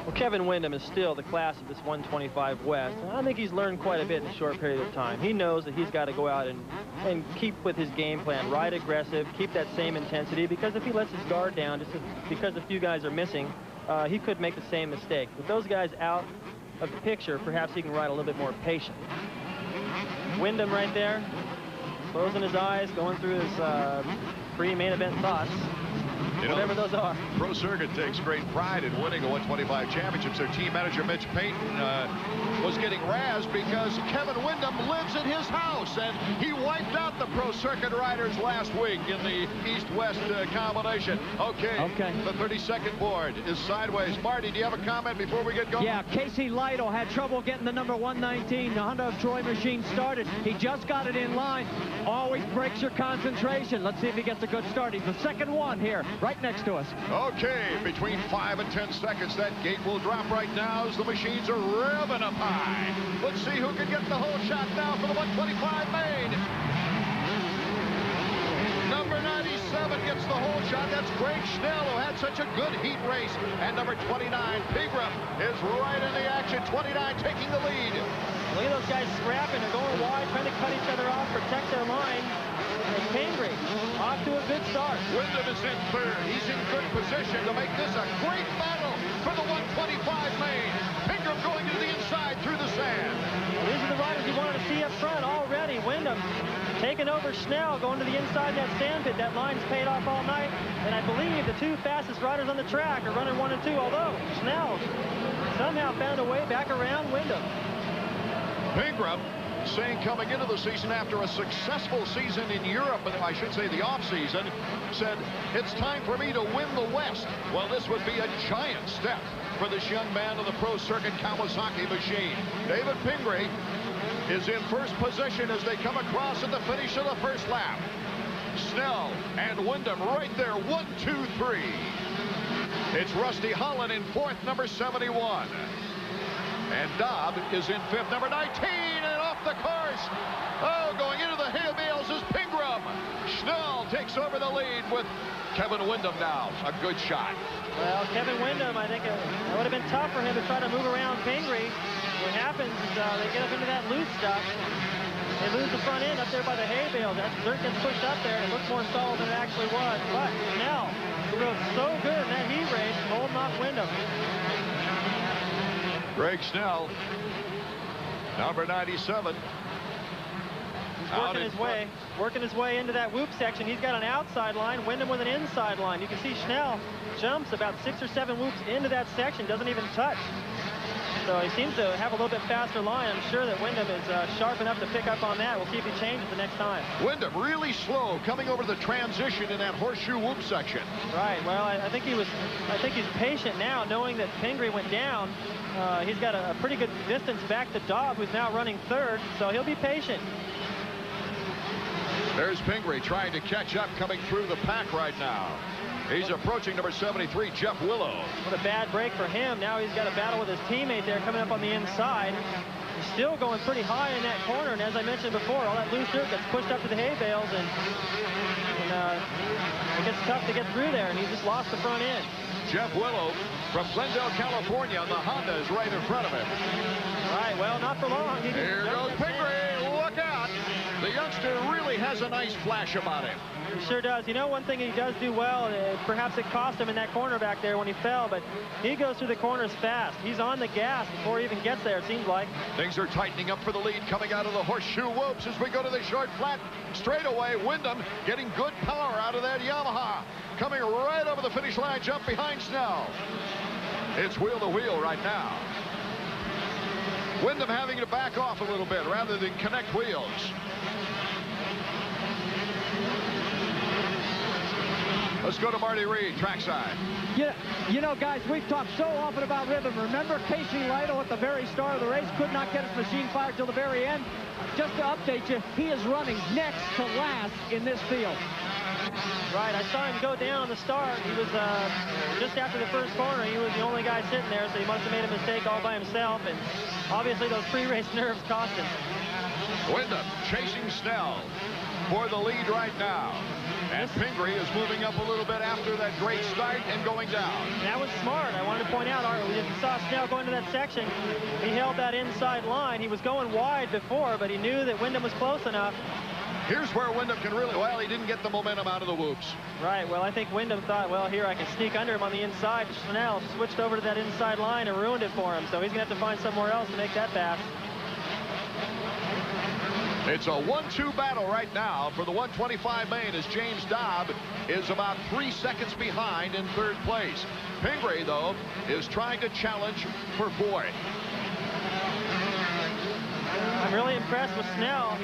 S2: Well, Kevin Windham is still the class of this 125 West. And I think he's learned quite a bit in a short period of time. He knows that he's got to go out and keep with his game plan, ride aggressive, keep that same intensity, because if he lets his guard down, just because a few guys are missing, he could make the same mistake. With those guys out of the picture, perhaps he can ride a little bit more patient. Windham right there, closing his eyes, going through his pre-main event thoughts. Whatever those are.
S1: Pro Circuit takes great pride in winning the 125 championships. Their team manager, Mitch Payton, was getting razzed because Kevin Windham lives at his house, and he wiped out the Pro Circuit riders last week in the East-West combination. Okay. The 32nd board is sideways. Marty, do you have a comment before we get going?
S8: Yeah, Casey Lytle had trouble getting the number 119, the Honda of Troy machine started. He just got it in line. Always breaks your concentration. Let's see if he gets a good start. He's the second one here, right next to us.
S1: Okay, between 5 and 10 seconds, that gate will drop right now as the machines are revving up high. Let's see who can get the whole shot now for the 125 main. Number 97 gets the whole shot. That's Greg Schnell, who had such a good heat race. And number 29, Pigram, is right in the action. 29 taking the lead.
S2: Look at those guys scrapping. They're going wide, trying to cut each other off, protect their line. And Pingree off to a good start.
S1: Windham is in third. He's in good position to make this a great battle for the 125 main. Pingram going to the inside through the sand.
S2: Well, these are the riders you wanted to see up front already. Windham taking over Schnell, going to the inside that sand pit. That line's paid off all night. And I believe the two fastest riders on the track are running 1 and 2, although Schnell somehow found a way back around Windham.
S1: Pingram saying coming into the season after a successful season in Europe, and I should say the off-season, said, it's time for me to win the West. Well, this would be a giant step for this young man on the Pro Circuit Kawasaki machine. David Pingree is in first position as they come across at the finish of the first lap. Snell and Windham right there, 1, 2, 3. It's Rusty Holland in fourth, number 71. And Dobb is in fifth, number 19, and off the course. Oh, going into the hay bales is Pingram. Schnell takes over the lead with Kevin Windham now. A good shot.
S2: Well, Kevin Windham, I think it would have been tough for him to try to move around Pingree. What happens is they get up into that loose stuff. They lose the front end up there by the hay bales. That dirt gets pushed up there, and it looks more solid than it actually was. But Schnell, who rode so good in that heat race, holding off Windham.
S1: Greg Schnell, number 97.
S2: He's working his way into that whoop section. He's got an outside line, Windham with an inside line. You can see Schnell jumps about 6 or 7 whoops into that section, doesn't even touch So he seems to have a little bit faster line. I'm sure that Wyndham is sharp enough to pick up on that. We'll see if he changes the next time.
S1: Wyndham really slow coming over the transition in that horseshoe whoop section.
S2: Right. Well, I think he's patient now, knowing that Pingree went down. He's got a pretty good distance back to Daub, who's now running third, so he'll be patient.
S1: There's Pingree trying to catch up, coming through the pack right now. He's approaching number 73, Jeff Willow.
S2: What a bad break for him. Now he's got a battle with his teammate there coming up on the inside. He's still going pretty high in that corner, and as I mentioned before, all that loose dirt gets pushed up to the hay bales, and it gets tough to get through there, and he just lost the front end.
S1: Jeff Willow from Glendale, California, and the Honda is right in front of him.
S2: Right, well, not for long.
S1: Here goes Pingree. Look out. The youngster really has a nice flash about him.
S2: He sure does. You know, one thing he does do well, perhaps it cost him in that corner back there when he fell, but he goes through the corners fast. He's on the gas before he even gets there, it seems like.
S1: Things are tightening up for the lead coming out of the horseshoe whoops as we go to the short flat straightaway. Wyndham getting good power out of that Yamaha. Coming right over the finish line, jump behind Snell. It's wheel to wheel right now. Wyndham having to back off a little bit rather than connect wheels. Let's go to Marty Reed, trackside.
S8: Yeah, you know, guys, we've talked so often about rhythm. Remember Casey Lytle at the very start of the race could not get his machine fired till the very end? Just to update you, he is running next to last in this field.
S2: Right, I saw him go down on the start. He was just after the first corner. He was the only guy sitting there, so he must have made a mistake all by himself, and obviously those pre-race nerves cost him.
S1: Wyndham chasing Snell for the lead right now. And Pingree is moving up a little bit after that great start and going down.
S2: That was smart. I wanted to point out, Art, we saw Snell go into that section. He held that inside line. He was going wide before, but he knew that Wyndham was close enough.
S1: Here's where Wyndham can really, well, he didn't get the momentum out of the whoops.
S2: Right, well, I think Wyndham thought, well, here I can sneak under him on the inside. Snell switched over to that inside line and ruined it for him, so he's going to have to find somewhere else to make that pass.
S1: It's a 1-2 battle right now for the 125 main as James Daub is about 3 seconds behind in third place. Pingree, though, is trying to challenge for fourth.
S2: I'm really impressed with Snell.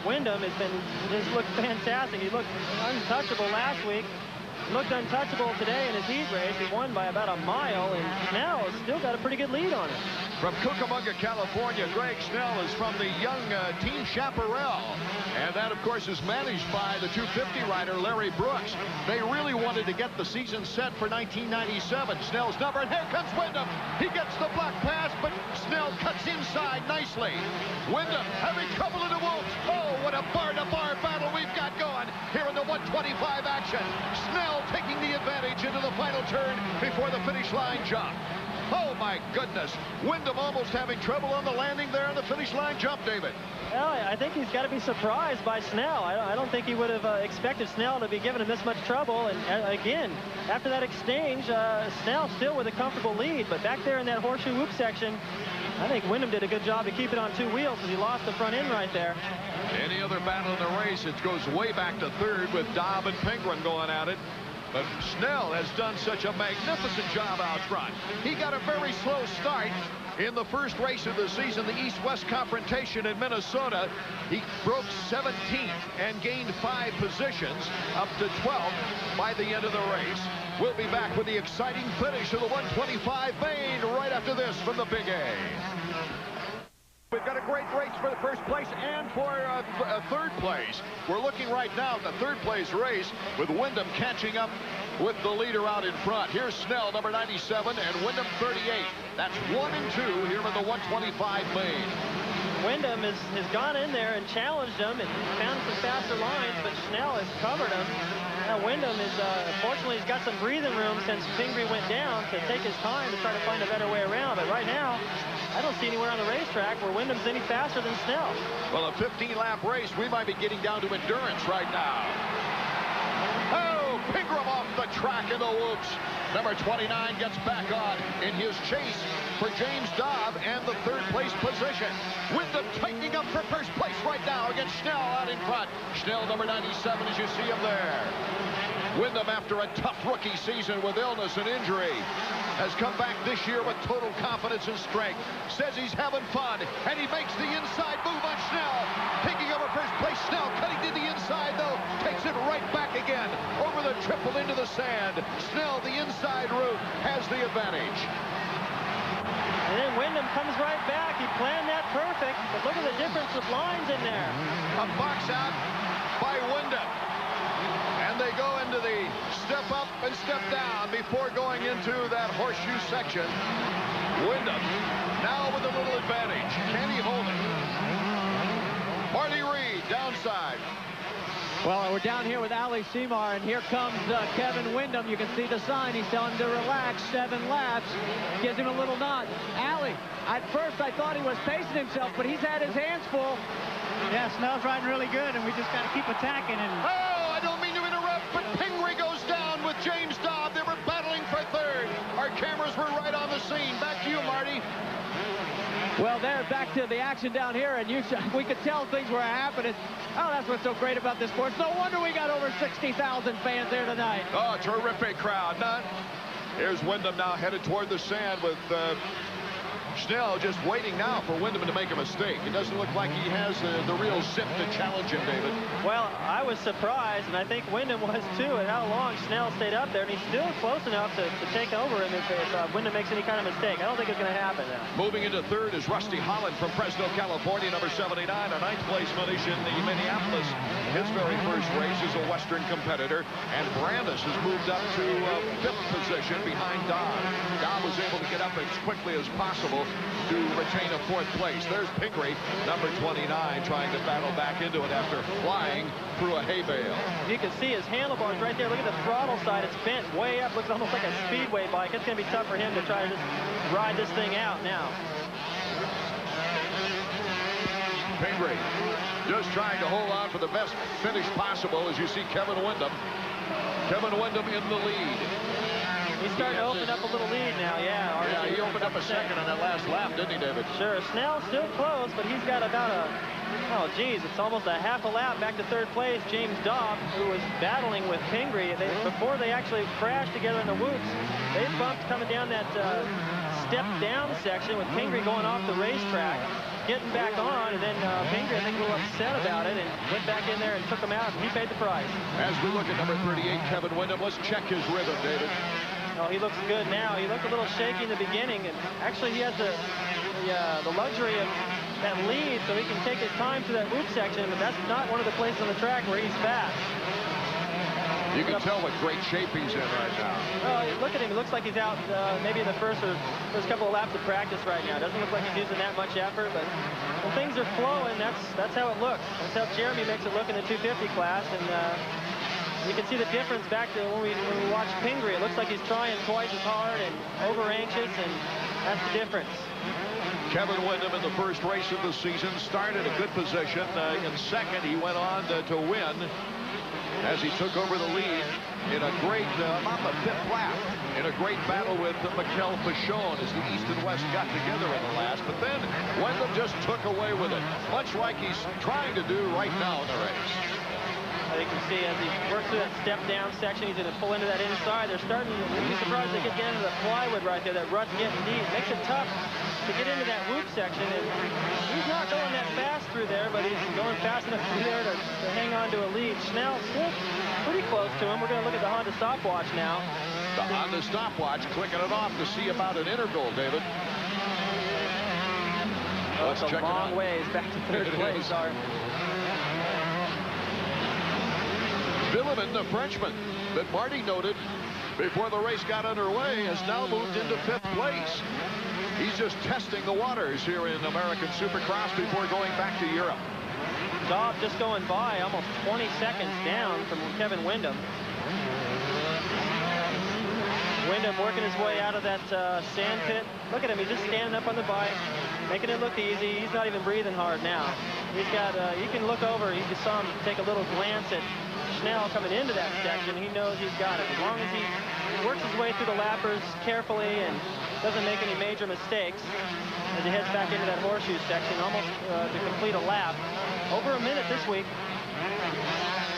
S2: Wyndham has looked fantastic. He looked untouchable last week. Looked untouchable today in his heat race. He won by about a mile, and Snell has still got a pretty good lead on him.
S1: From Cucamonga, California, Greg Snell is from the young Team Chaparral. And that, of course, is managed by the 250 rider, Larry Brooks. They really wanted to get the season set for 1997. Snell's number, and here comes Wyndham. He gets the block pass, but Snell cuts inside nicely. Wyndham having trouble in the whoops. Oh, what a bar-to-bar battle we've got going here in the 125 action. Snell taking the advantage into the final turn before the finish line jump. Oh, my goodness. Wyndham almost having trouble on the landing there on the finish line jump, David.
S2: Well, I think he's got to be surprised by Snell. I don't think he would have expected Snell to be giving him this much trouble. And again, after that exchange, Snell still with a comfortable lead. But back there in that horseshoe whoop section, I think Wyndham did a good job to keep it on two wheels because he lost the front end right there.
S1: Any other battle in the race, it goes way back to third with Daub and Pingree going at it. But Snell has done such a magnificent job out front. He got a very slow start in the first race of the season, the East-West confrontation in Minnesota. He broke 17th and gained 5 positions up to 12th by the end of the race. We'll be back with the exciting finish of the 125 main right after this from the Big A. We've got a great race for the first place and for third place. We're looking right now at the third place race with Wyndham catching up with the leader out in front. Here's Snell, number 97, and Wyndham 38. That's 1 and 2 here in the 125 main.
S2: Wyndham has gone in there and challenged him and found some faster lines, but Snell has covered him. Now Wyndham is, fortunately, he's got some breathing room since Pingree went down to take his time to try to find a better way around. But right now, I don't see anywhere on the racetrack where Wyndham's any faster than Snell.
S1: Well, a 15-lap race, we might be getting down to endurance right now. Oh, Pingree off the track in the whoops. Number 29 gets back on in his chase for James Daub and the third place position. Wyndham tightening up for first place right now against Snell out in front. Snell, number 97, as you see him there. Wyndham, after a tough rookie season with illness and injury, has come back this year with total confidence and strength. Says he's having fun, and he makes the inside move on Snell. Taking over first place, Snell cutting to the inside, though. Takes it right back again. Over the triple into the sand. Snell, the inside route, has the advantage.
S2: And then Wyndham comes right back. He planned that perfect, but look at the difference of lines in there.
S1: A box out by Wyndham. And they go into the step up and step down before going into that horseshoe section. Wyndham now with a little advantage. Can he hold it? Marty Reed downside.
S8: Well, we're down here with Ali Seymour, and here comes Kevin Wyndham. You can see the sign. He's telling him to relax. 7 laps. Gives him a little nod. Ali, at first I thought he was pacing himself, but he's had his hands full.
S10: Yeah, Snell's riding really good, and we just got to keep attacking. And
S1: oh, I don't mean to interrupt, but Pingree goes down with James Dobb. They were battling for third. Our cameras were right on the scene. Back to you, Marty.
S8: Well, they're back to the action down here, and we could tell things were happening. Oh, that's what's so great about this sport. No wonder we got over 60,000 fans there tonight.
S1: Oh, terrific crowd. Here's Wyndham now headed toward the sand with Snell just waiting now for Wyndham to make a mistake. It doesn't look like he has the real zip to challenge him, David.
S2: Well, I was surprised, and I think Wyndham was too, at how long Snell stayed up there, and he's still close enough to take over him if Wyndham makes any kind of mistake. I don't think it's going to happen now.
S1: Moving into third is Rusty Holland from Fresno, California, number 79, a ninth place finish in the Minneapolis. His very first race as a Western competitor, and Brandis has moved up to 5th position behind Dobb. Dobb was able to get up as quickly as possible to retain a 4th place. There's Pingree, number 29, trying to battle back into it after flying through a hay bale.
S2: You can see his handlebars right there. Look at the throttle side. It's bent way up. Looks almost like a speedway bike. It's going to be tough for him to try to just ride this thing out now.
S1: Pingree just trying to hold on for the best finish possible as you see Kevin Wyndham. Kevin Wyndham in the lead.
S2: He's starting to open up a little lead now, yeah.
S1: Yeah, he opened up a second on that last lap, didn't he, David?
S2: Sure. Snell's still close, but he's got about it's almost a half a lap back to 3rd place. James Dobb, who was battling with Pingree, before they actually crashed together in the whoops, they bumped coming down that step-down section with Pingree going off the racetrack, getting back on, and then Pingree, I think, a little upset about it and went back in there and took him out, and he paid the price. As we look at number 38, Kevin Wyndham, let's check his rhythm, David. Oh, he looks good now. He looked a little shaky in the beginning, and actually he has the luxury of that lead, so he can take his time to that loop section, but that's not one of the places on the track where he's fast. You can tell what great shape he's in right now. Oh, look at him. It looks like he's out maybe in the first couple of laps of practice right now. It doesn't look like he's using that much effort, but when things are flowing, that's how it looks. That's how Jeremy makes it look in the 250 class, and you can see the difference back to when we watch Pingree. It looks like he's trying twice as hard and over-anxious, and that's the difference. Kevin Wyndham in the first race of the season started a good position. In second, he went on to win as he took over the lead in a great, on the 5th lap, in a great battle with Mikel Pichon as the East and West got together in the last. But then Wyndham just took away with it, much like he's trying to do right now in the race. You can see as he works through that step-down section, he's going to pull into that inside. They're starting, you'd be surprised they get into the plywood right there. That rut's getting deep. Makes it tough to get into that whoop section. And he's not going that fast through there, but he's going fast enough through there to hang on to a lead. Snell still pretty close to him. We're going to look at the Honda stopwatch now. The Honda stopwatch clicking it off to see about an interval, David. Let's check it out. Long ways back to 3rd place. Villemin, the Frenchman that Marty noted before the race got underway, has now moved into 5th place. He's just testing the waters here in American Supercross before going back to Europe. Dobb just going by, almost 20 seconds down from Kevin Wyndham. Wyndham working his way out of that sand pit. Look at him, he's just standing up on the bike, making it look easy. He's not even breathing hard now. He's got, you can look over, you just saw him take a little glance at Snell coming into that section. He knows he's got it. As long as he works his way through the lappers carefully and doesn't make any major mistakes as he heads back into that horseshoe section, almost to complete a lap. Over a minute this week.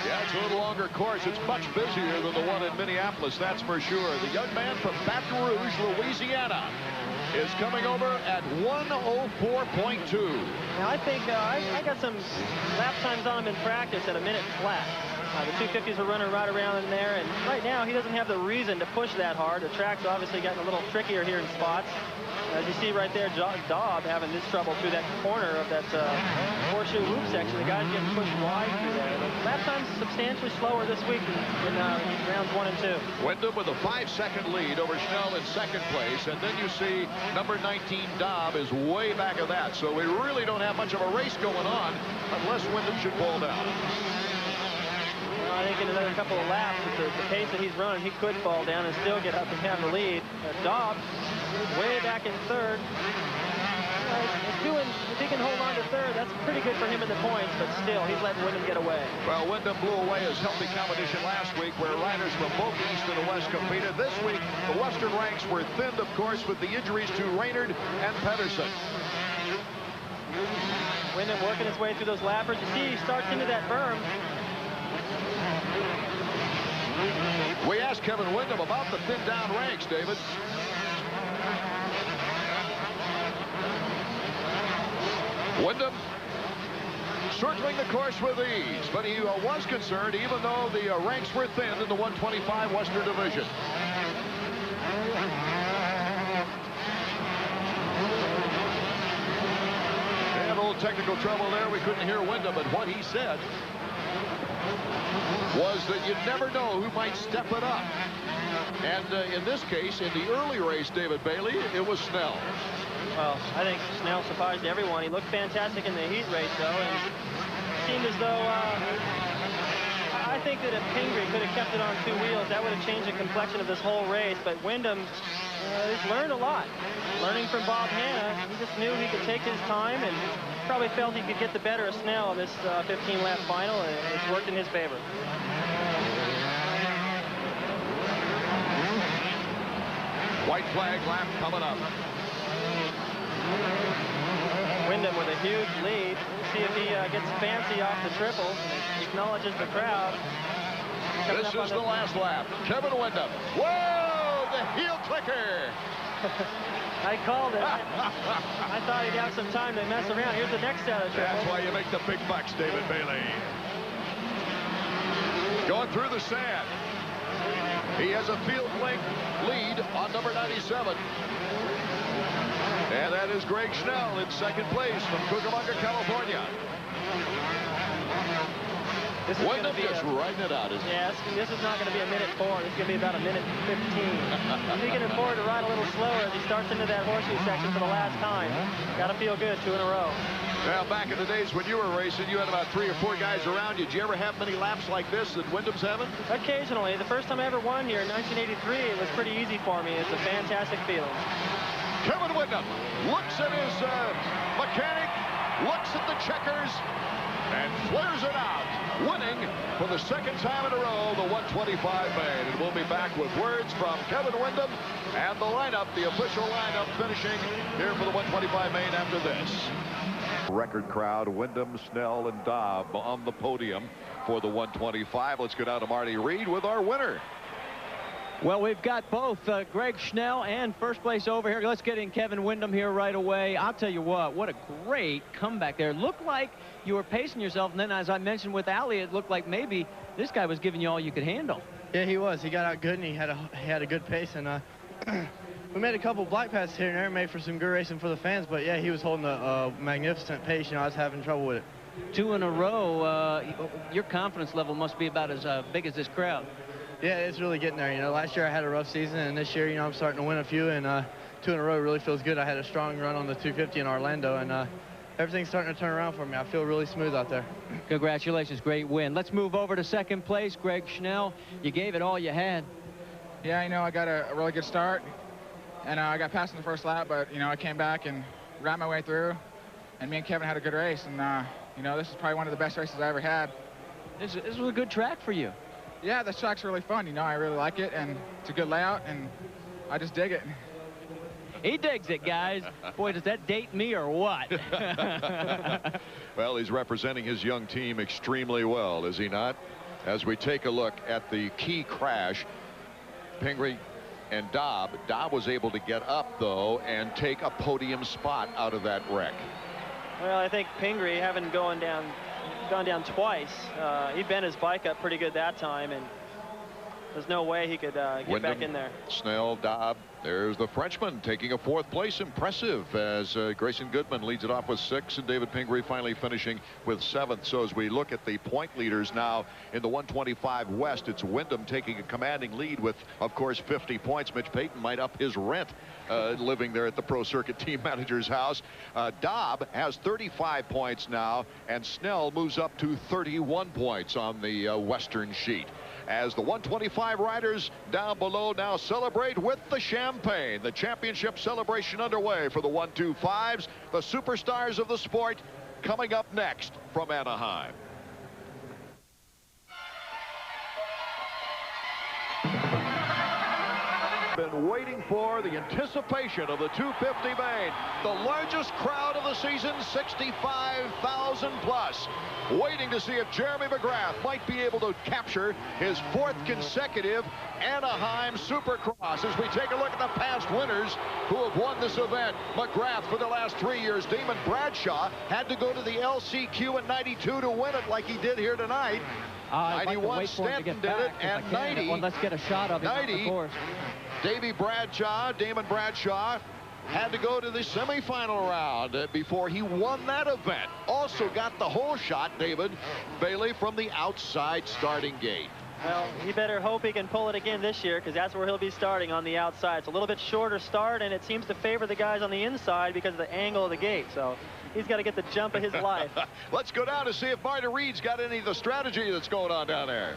S1: Yeah, it's a little longer course. It's much busier than the one in Minneapolis, that's for sure. The young man from Baton Rouge, Louisiana, is coming over at 1:04.2.
S2: Now, I think I got some lap times on him in practice at a minute flat. The 250s are running right around in there, and right now he doesn't have the reason to push that hard. The track's obviously gotten a little trickier here in spots. As you see right there, Daub having this trouble through that corner of that horseshoe loop section. The guy's getting pushed wide through there. The lap time's substantially slower this week in rounds 1 and 2.
S1: Wyndham with a 5-second lead over Schnell in second place, and then you see number 19 Daub is way back of that. So we really don't have much of a race going on unless Wyndham should fall down.
S2: I think in another couple of laps, with the pace that he's running, he could fall down and still get up and have the lead. Daub way back in third. If he can hold on to third, that's pretty good for him in the points, but still, he's letting Wyndham get away.
S1: Well, Wyndham blew away his healthy competition last week, where riders from both the East and the West competed. This week, the Western ranks were thinned, of course, with the injuries to Raynard and Pedersen.
S2: Wyndham working his way through those lappers. You see, he starts into that berm.
S1: We asked Kevin Wyndham about the thinned down ranks, David. Wyndham circling the course with ease, but he was concerned even though the ranks were thinned in the 125 Western Division. They had a little technical trouble there. We couldn't hear Wyndham, but what he said was that you'd never know who might step it up. And in this case, in the early race, David Bailey, it was Snell.
S2: Well, I think Snell surprised everyone. He looked fantastic in the heat race, though, and it seemed as though I think that if Pingree could have kept it on 2 wheels, that would have changed the complexion of this whole race. But Wyndham has learned a lot. Learning from Bob Hanna, he just knew he could take his time and probably felt he could get the better of Snell in this 15-lap final, and it's worked in his favor.
S1: White flag lap coming up.
S2: Wyndham with a huge lead. See if he gets fancy off the triple. Acknowledges the crowd.
S1: This is the last lap. Kevin Wyndham. Whoa! The heel clicker.
S2: I called it. I thought he'd have some time to mess around. Here's the next set of triple.
S1: That's why you make the big bucks, David Bailey. Going through the sand. He has a field length lead on number 97. And that is Greg Schnell in second place from Cucamonga, California. Wyndham just riding it out, isn't it?
S2: Yes, this is not going to be a minute 4. This is going to be about a minute 15. He can afford to ride a little slower as he starts into that horseshoe section for the last time. Got to feel good 2 in a row.
S1: Well, back in the days when you were racing, you had about 3 or 4 guys around you. Did you ever have many laps like this that Wyndham's having?
S2: Occasionally. The first time I ever won here in 1983, it was pretty easy for me. It's a fantastic feeling.
S1: Kevin Wyndham looks at his mechanic, looks at the checkers, and flares it out, winning for the second time in a row the 125 main. And we'll be back with words from Kevin Wyndham and the lineup, the official lineup, finishing here for the 125 main after this. Record crowd, Wyndham, Snell, and Daub on the podium for the 125. Let's go down to Marty Reed with our winner.
S8: Well, we've got both Greg Schnell and first place over here. Let's get in Kevin Wyndham here right away. I'll tell you what a great comeback there. Looked like you were pacing yourself, and then as I mentioned with Ali, it looked like maybe this guy was giving you all you could handle.
S15: Yeah, he was. He got out good, and he had a good pace, and we made a couple black pads here and there, made for some good racing for the fans, but yeah, he was holding a magnificent pace. You know, I was having trouble with it.
S8: 2 in a row, your confidence level must be about as big as this crowd.
S15: Yeah, it's really getting there. You know, last year I had a rough season, and this year, you know, I'm starting to win a few, and 2 in a row really feels good. I had a strong run on the 250 in Orlando, and everything's starting to turn around for me. I feel really smooth out there.
S8: Congratulations, great win. Let's move over to second place, Greg Schnell. You gave it all you had.
S16: Yeah, you know, I got a really good start, and I got past in the first lap, but, you know, I came back and ran my way through, and me and Kevin had a good race, and, you know, this is probably one of the best races I ever had.
S8: This was a good track for you.
S16: Yeah, this track's really fun. You know, I really like it, and it's a good layout, and I just dig it.
S8: He digs it, guys. Boy, does that date me or what?
S1: Well, he's representing his young team extremely well, is he not? As we take a look at the key crash, Pingree and Dobb was able to get up, though, and take a podium spot out of that wreck.
S2: Well, I think Pingree, having gone down twice, he bent his bike up pretty good that time, and there's no way he could get back in there.
S1: Snell, Dobb. There's the Frenchman taking a 4th place. Impressive, as Grayson Goodman leads it off with 6, and David Pingree finally finishing with 7th. So as we look at the point leaders now in the 125 West, it's Wyndham taking a commanding lead with, of course, 50 points. Mitch Payton might up his rent living there at the Pro Circuit team manager's house. Dobb has 35 points now, and Snell moves up to 31 points on the Western sheet. As the 125 riders down below now celebrate with the champagne. The championship celebration underway for the 125s. The superstars of the sport coming up next from Anaheim. Been waiting for the anticipation of the 250 main. The largest crowd of the season, 65,000 plus. Waiting to see if Jeremy McGrath might be able to capture his 4th consecutive Anaheim Supercross. As we take a look at the past winners who have won this event. McGrath for the last 3 years. Damon Bradshaw had to go to the LCQ in '92 to win it like he did here tonight. 91, Stanton did it, and 90.
S8: Well, let's get a shot of it.
S1: 90. Damon Bradshaw had to go to the semifinal round before he won that event. Also got the whole shot, David Bailey, from the outside starting gate.
S2: Well, he better hope he can pull it again this year, because that's where he'll be starting, on the outside. It's a little bit shorter start, and it seems to favor the guys on the inside because of the angle of the gate. So he's got to get the jump of his life.
S1: Let's go down to see if Marty Reed's got any of the strategy that's going on down there.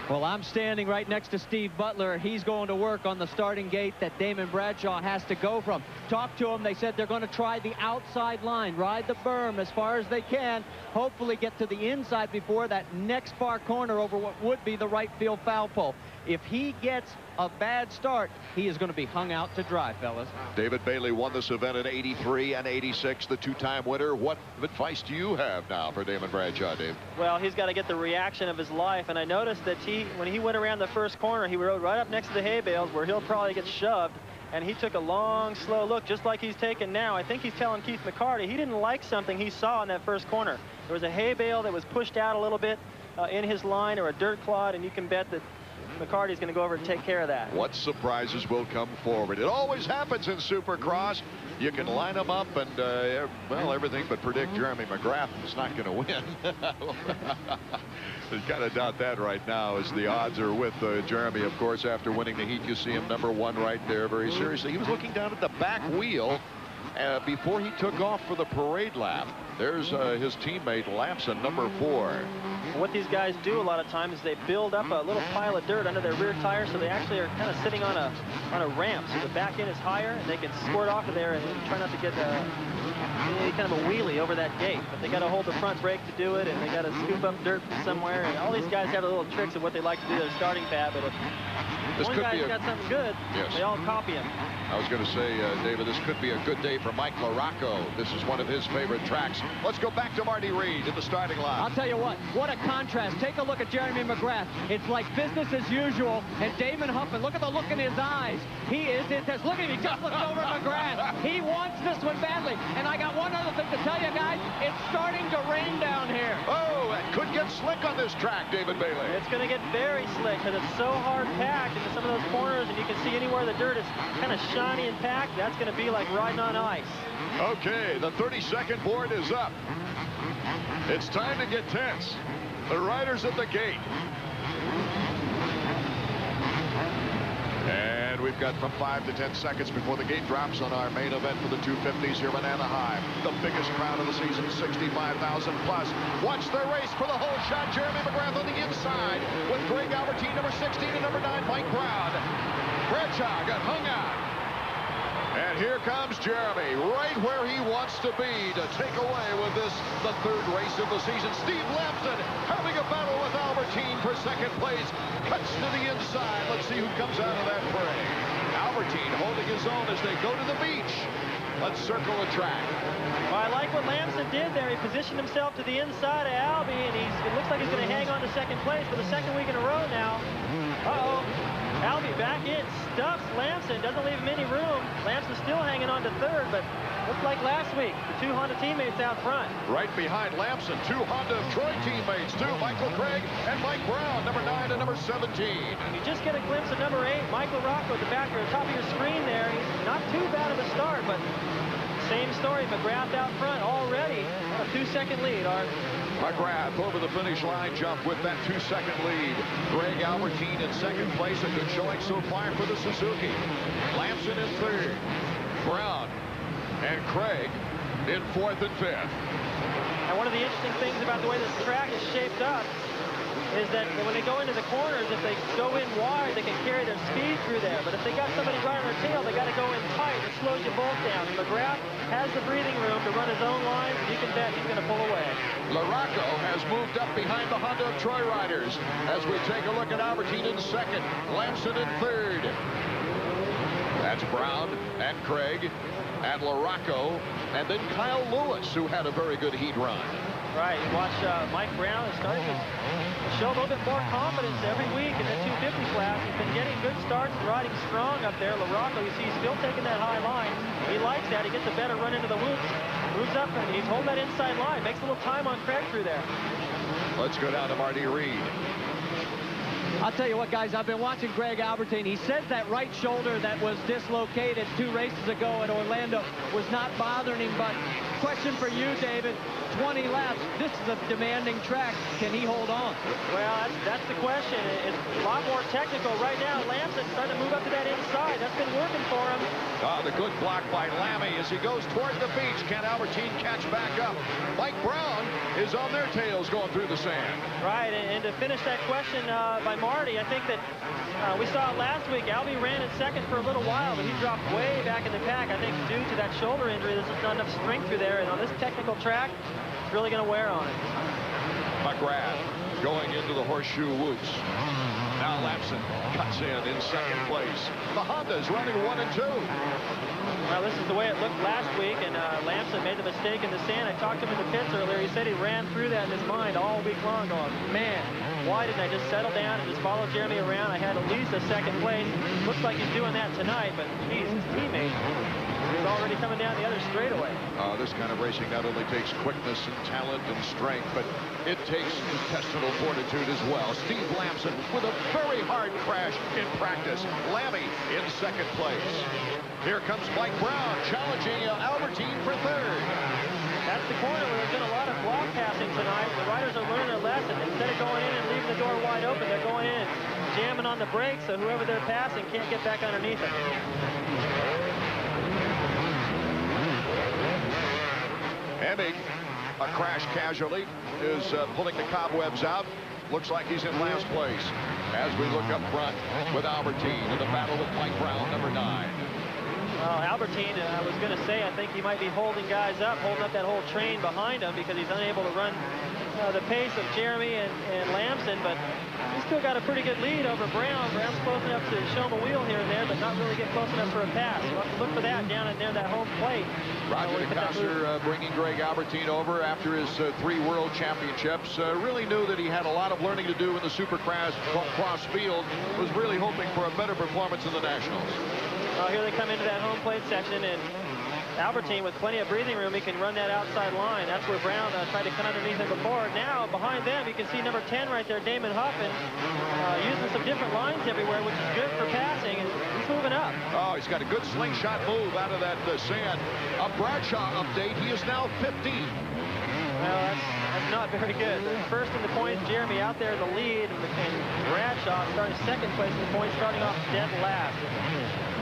S8: Well, I'm standing right next to Steve Butler. He's going to work on the starting gate that Damon Bradshaw has to go from. Talk to him. They said they're going to try the outside line, ride the berm as far as they can, hopefully get to the inside before that next far corner over what would be the right field foul pole. If he gets a bad start, he is going to be hung out to dry, fellas.
S1: David Bailey won this event in '83 and '86, the 2-time winner. What advice do you have now for Damon Bradshaw, Dave?
S2: Well, he's got to get the reaction of his life, and I noticed that when he went around the first corner, he rode right up next to the hay bales where he'll probably get shoved, and he took a long, slow look, just like he's taken now. I think he's telling Keith McCarty he didn't like something he saw in that first corner. There was a hay bale that was pushed out a little bit in his line, or a dirt clod, and you can bet that McCarty's going to go over and take care of that. What surprises will come forward? It always happens in Supercross. You can line them up and, well, everything but predict Jeremy McGrath is not going to win. You kind of doubt that right now, as the odds are with Jeremy. Of course, after winning the heat, you see him #1 right there very seriously. He was looking down at the back wheel before he took off for the parade lap. There's his teammate Lamson, #4. What these guys do a lot of times is they build up a little pile of dirt under their rear tire, so they actually are kind of sitting on a ramp, so the back end is higher, and they can squirt off of there and try not to get kind of a wheelie over that gate. But they got to hold the front brake to do it, and they got to scoop up dirt from somewhere. And all these guys have little tricks of what they like to do their starting pad. But if one guy's got something good, they all copy him. I was going to say, David, this could be a good day for Mike LaRocco. This is one of his favorite tracks. Let's go back to Marty Reed in the starting line.
S8: I'll tell you what a contrast. Take a look at Jeremy McGrath. It's like business as usual. And Damon Huffman, look at the look in his eyes. He is intense. Look at him. He just looked over at McGrath. He wants this one badly. And I got one other thing to tell you guys. It's starting to rain down here.
S1: Oh, it could get slick on this track, David Bailey. It's going to get very slick because it's so hard packed into some of those corners, and you can see anywhere the dirt is kind of shiny and packed. That's going to be like riding on ice. Okay, the 30-second board is up. It's time to get tense. The riders at the gate. And we've got from 5 to 10 seconds before the gate drops on our main event for the 250s here in Anaheim. The biggest crowd of the season, 65,000 plus. Watch the race for the whole shot. Jeremy McGrath on the inside with Greg Albertine, #16, and #9, Mike Brown. Bradshaw got hung out. And here comes Jeremy, right where he wants to be to take away with this, the 3rd race of the season. Steve Lamson having a battle with Albertine for 2nd place. Cuts to the inside. Let's see who comes out of that fray. Albertine holding his own as they go to the beach. Let's circle the track. Well, I like what Lamson
S2: did there, he positioned himself to the inside of Albie, and it looks like he's going to hang on to second place for the second week in a row now. Uh-oh. Albie back in, stuffs Lamson, doesn't leave him any room. Lamson's still hanging on to third, but looks like last week, the 2 Honda teammates out front.
S1: Right behind Lamson, 2 Honda of Troy teammates, 2 Michael Craig and Mike Brown, number 9 and number 17.
S2: You just get a glimpse of number 8, Michael Rocco, at the back or top of your screen there. He's not too bad of a start, but same story. McGrath out front already, a 2-second lead, Art.
S1: McGrath over the finish line jump with that 2-second lead. Greg Albertine in second place, a good showing so far for the Suzuki. Lamson in third. Brown and Craig in fourth and fifth.
S2: And one of the interesting things about the way this track is shaped up is that when they go into the corners, if they go in wide, they can carry their speed through there. But if they got somebody right on their tail, they got to go in tight. It slows you both down. And McGrath has the breathing room to run his own lines, and you can bet he's going to pull away.
S1: LaRocco has moved up behind the Honda of Troy riders as we take a look at Albertine in second, Lamson in third. That's Brown and Craig and LaRocco, and then Kyle Lewis, who had a very good heat run.
S2: Right, you watch Mike Brown is starting to show a little bit more confidence every week in the 250 class. He's been getting good starts and riding strong up there. LaRocco, you see, he's still taking that high line. He likes that. He gets a better run into the whoops. Moves up, and he's holding that inside line. Makes a little time on Craig through there.
S1: Let's go down to Marty Reed.
S8: I'll tell you what, guys, I've been watching Greg Albertine. He says that right shoulder that was dislocated 2 races ago at Orlando was not bothering him, but question for you, David. 20 laps. This is a demanding track. Can he hold on?
S2: Well, that's the question. It's a lot more technical right now. Lamson's starting to move up to that inside. That's been working for him.
S1: The good block by Lammy as he goes toward the beach. Can Albertine catch back up? Mike Brown is on their tails going through the sand.
S2: Right, and to finish that question by Marty, I think that we saw it last week. Albie ran in second for a little while, but he dropped way back in the pack. I think due to that shoulder injury, there's just not enough strength through there. And on this technical track, it's really going to wear on it.
S1: McGrath going into the horseshoe whoops. Now Lamson cuts in second place. The Honda's running 1 and 2.
S2: Well, this is the way it looked last week, and Lamson made the mistake in the sand. I talked to him in the pits earlier. He said he ran through that in his mind all week long, going, man, why didn't I just settle down and just follow Jeremy around? I had at least a second place. Looks like he's doing that tonight, but geez, his teammate is already coming down the other straightaway.
S1: This kind of racing not only takes quickness and talent and strength, but it takes intestinal fortitude as well. Steve Lamson with a very hard crash in practice. Lammy in second place. Here comes Mike Brown challenging Albertine for third.
S2: That's the corner where there's been a lot of block passing tonight. The riders are learning their lesson. Instead of going in and leaving the door wide open, they're going in and jamming on the brakes, so whoever they're passing can't get back underneath them.
S1: Hennig, a crash casualty, is pulling the cobwebs out. Looks like he's in last place as we look up front with Albertine in the battle with Mike Brown, number 9.
S2: Well, Albertine, I was going to say, I think he might be holding guys up, holding up that whole train behind him because he's unable to run the pace of Jeremy and Lamson, but he's still got a pretty good lead over Brown. Brown's close enough to show him a wheel here and there, but not really get close enough for a pass. We'll have to look for that down in there, that home plate.
S1: Roger DeCoster bringing Greg Albertine over after his 3 world championships. Really knew that he had a lot of learning to do in the Supercross field. Was really hoping for a better performance in the Nationals.
S2: Well, here they come into that home plate section, and Albertine, with plenty of breathing room, he can run that outside line. That's where Brown tried to come underneath him before. Now, behind them, you can see number 10 right there, Damon Huffman, using some different lines everywhere, which is good for passing, and he's moving up.
S1: Oh, he's got a good slingshot move out of that sand. A Bradshaw update, he is now 15.
S2: Well, that's not very good. First in the points, Jeremy out there in the lead, and Bradshaw starting second place in the points, starting off dead last.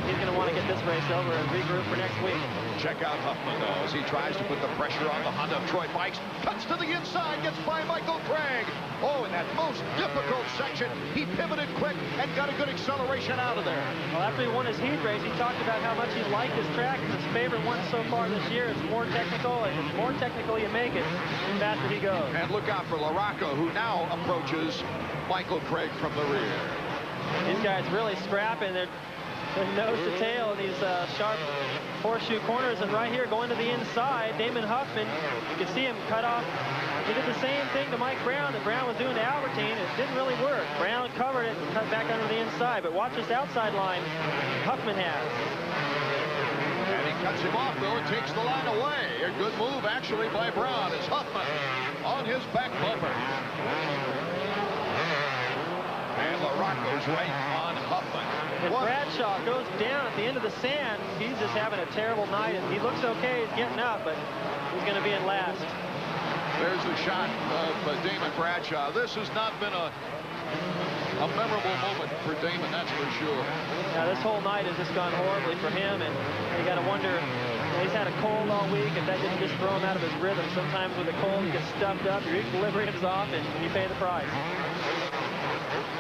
S2: He's going to want to get this race over and regroup for next week.
S1: Check out Huffman, though, as he tries to put the pressure on the Honda of Troy bikes. Cuts to the inside, gets by Michael Craig. Oh, in that most difficult section, he pivoted quick and got a good acceleration out of there.
S2: Well, after he won his heat race, he talked about how much he liked his track. It's his favorite one so far this year. It's more technical, and the more technical you make it, the faster he goes.
S1: And look out for LaRocco, who now approaches Michael Craig from the rear.
S2: These guys really scrapping. They're nose to tail in these sharp horseshoe corners. And right here, going to the inside, Damon Huffman, you can see him cut off. He did the same thing to Mike Brown that Brown was doing to Albertine. It didn't really work. Brown covered it and cut back under the inside. But watch this outside line Huffman has.
S1: And he cuts him off, though, and takes the line away. A good move, actually, by Brown as Huffman on his back bumper. And LaRocco's right on Huffman.
S2: And Bradshaw goes down at the end of the sand. He's just having a terrible night. And he looks okay. He's getting up, but he's going to be in last.
S1: There's the shot of Damon Bradshaw. This has not been a memorable moment for Damon, that's for sure.
S2: Yeah, this whole night has just gone horribly for him, and you got to wonder, he's had a cold all week. If that didn't just throw him out of his rhythm. Sometimes with a cold, you get stuffed up, your equilibrium's off, and you pay the price.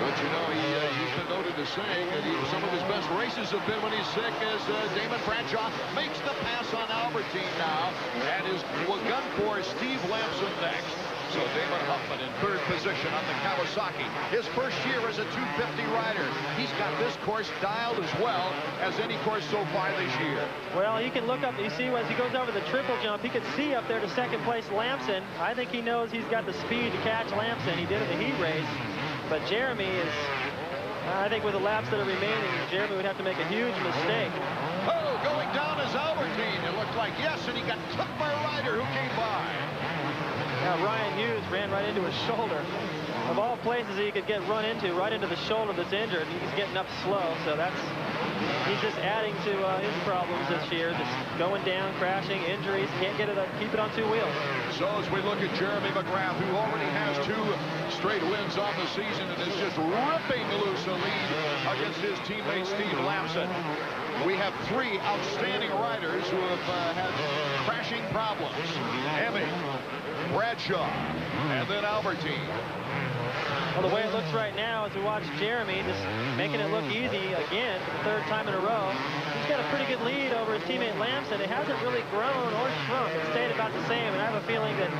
S1: But you know, he's been noted as saying that some of his best races have been when he's sick, as Damon Bradshaw makes the pass on Albertine now and is gun for Steve Lamson next. So Damon Huffman in third position on the Kawasaki. His first year as a 250 rider. He's got this course dialed as well as any course so far this year.
S2: Well, you can look up, you see as he goes over the triple jump, he can see up there to second place Lamson. I think he knows he's got the speed to catch Lamson. He did it in the heat race. But Jeremy is, I think with the laps that are remaining, Jeremy would have to make a huge mistake.
S1: Oh, going down is Albertine. It looked like, yes, and he got took by a rider who came by.
S2: Now, Ryan Hughes ran right into his shoulder. Of all places he could get run into, right into the shoulder that's injured. He's getting up slow, so he's just adding to his problems this year. Just going down, crashing, injuries, can't get it up, keep it on two wheels.
S1: So as we look at Jeremy McGrath, who already has 2 straight wins on the season and is just ripping loose a lead against his teammate Steve Lamson. We have 3 outstanding riders who have had crashing problems. Emmy, Bradshaw, and then Albertine.
S2: Well, the way it looks right now as we watch Jeremy just making it look easy again for the 3rd time in a row. He's got a pretty good lead over his teammate Lamson. It hasn't really grown or shrunk. It stayed about the same, and I have a feeling that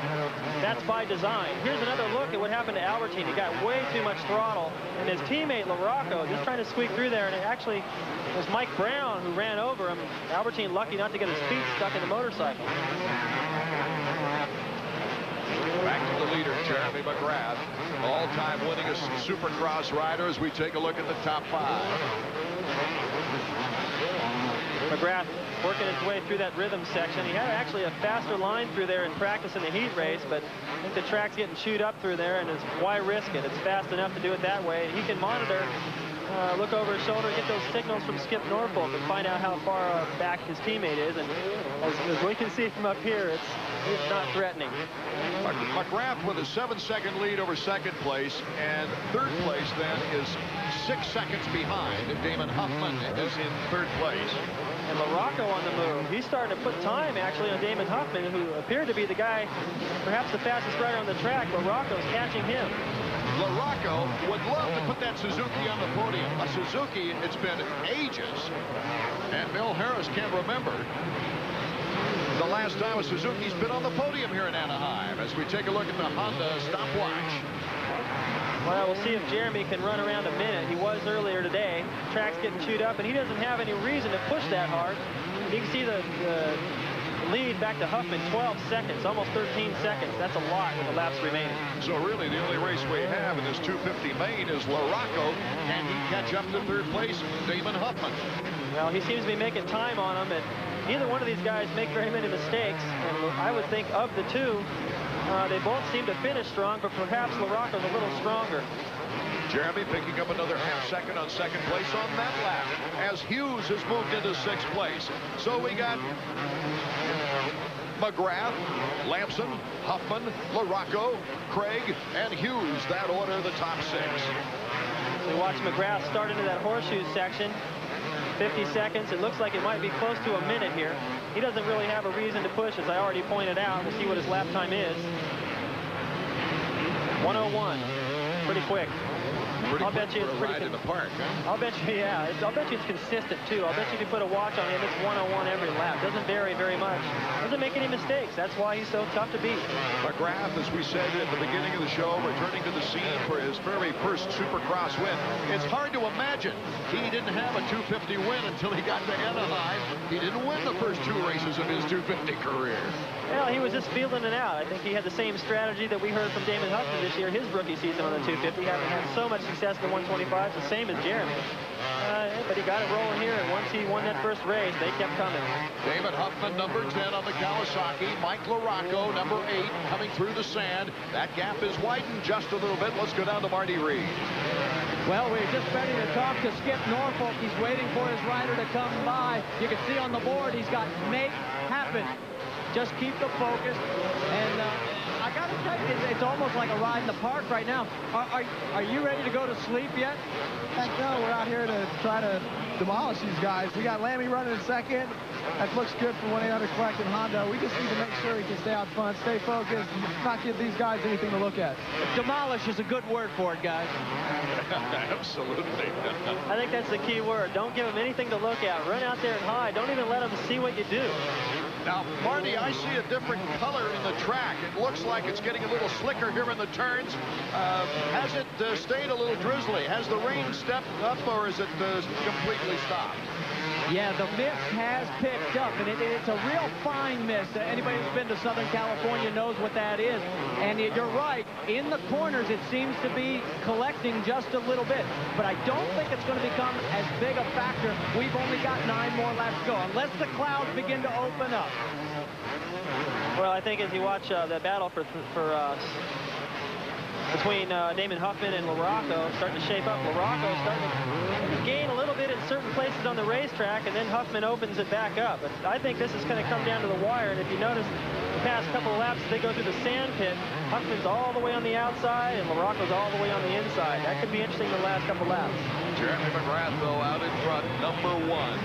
S2: that's by design. Here's another look at what happened to Albertine. He got way too much throttle, and his teammate LaRocco just trying to squeak through there, and it actually was Mike Brown who ran over him. Albertine lucky not to get his feet stuck in the motorcycle.
S1: Back to the leader, Jeremy McGrath, all-time winningest Supercross rider as we take a look at the top 5.
S2: McGrath working his way through that rhythm section. He had actually a faster line through there in practice in the heat race, but I think the track's getting chewed up through there, and why risk it? It's fast enough to do it that way. He can monitor, look over his shoulder, get those signals from Skip Norfolk and find out how far back his teammate is. And as we can see from up here, it's not threatening.
S1: McGrath with a 7-second lead over second place, and third place then is 6 seconds behind. Damon Huffman is in third place.
S2: And LaRocco on the move. He's starting to put time actually on Damon Huffman, who appeared to be the guy, perhaps the fastest rider on the track. LaRocco's catching him.
S1: LaRocco would love to put that Suzuki on the podium. A Suzuki, it's been ages, and Bill Harris can't remember the last time a Suzuki's been on the podium here in Anaheim. As we take a look at the Honda stopwatch.
S2: Well, we'll see if Jeremy can run around a minute. He was earlier today. The track's getting chewed up, and he doesn't have any reason to push that hard. You can see the lead back to Huffman, 12 seconds, almost 13 seconds. That's a lot with the laps remaining.
S1: So really, the only race we have in this 250 main is LaRocco. Can he catch up to third place? Damon Huffman.
S2: Well, he seems to be making time on him, and neither one of these guys make very many mistakes. And I would think of the two, they both seem to finish strong, but perhaps LaRocco's a little stronger.
S1: Jeremy picking up another half second on second place on that lap as Hughes has moved into 6th place. So we got McGrath, Lamson, Huffman, LaRocco, Craig, and Hughes. That order, the top 6.
S2: We watch McGrath start into that horseshoe section. 50 seconds. It looks like it might be close to a minute here. He doesn't really have a reason to push, as I already pointed out. We'll see what his lap time is. 1:01. Pretty quick. I'll bet you it's pretty
S1: ride in the park, huh?
S2: I'll bet you, yeah. I'll bet you it's consistent, too. I'll bet you if you put a watch on him, it's 101 every lap. Doesn't vary very much. Doesn't make any mistakes. That's why he's so tough to beat.
S1: McGrath, as we said at the beginning of the show, returning to the scene for his very first Supercross win. It's hard to imagine he didn't have a 250 win until he got to Anaheim. He didn't win the first 2 races of his 250 career.
S2: Well, he was just feeling it out. I think he had the same strategy that we heard from Damon Huffman this year, his rookie season on the 250. Having had so much success in the 125, the same as Jeremy. But he got it rolling here, and once he won that first race, they kept coming.
S1: David Huffman, number 10 on the Kawasaki. Mike LaRocco, number 8, coming through the sand. That gap is widened just a little bit. Let's go down to Marty Reed.
S8: Well, we're just ready to talk to Skip Norfolk. He's waiting for his rider to come by. You can see on the board he's got make happen. Just keep the focus. And I got to tell you, it's almost like a ride in the park right now. Are you ready to go to sleep yet?
S13: Heck no, we're out here to try to demolish these guys. We got Lammy running in second. That looks good for 1-800 Collect and Honda. We just need to make sure he can stay out front, stay focused, and not give these guys anything to look at.
S8: Demolish is a good word for it, guys.
S1: Absolutely.
S2: I think that's the key word. Don't give them anything to look at. Run out there and hide. Don't even let them see what you do.
S1: Now, Marty, I see a different color in the track. It looks like it's getting a little slicker here in the turns. Has it stayed a little drizzly? Has the rain stepped up, or is it completely stopped?
S8: Yeah, the mist has picked up, and it's a real fine mist. Anybody who's been to Southern California knows what that is. And you're right, in the corners it seems to be collecting just a little bit. But I don't think it's going to become as big a factor. We've only got 9 more laps to go, unless the clouds begin to open up.
S2: Well, I think as you watch the battle between Damon Huffman and LaRocco starting to shape up. LaRocco starting to gain a little bit in certain places on the racetrack, and then Huffman opens it back up. But I think this is going to come down to the wire, and if you notice the past couple of laps, they go through the sand pit. Huffman's all the way on the outside, and LaRocco's all the way on the inside. That could be interesting the last couple laps.
S1: Jeremy McGrath, though, out in front, number 1.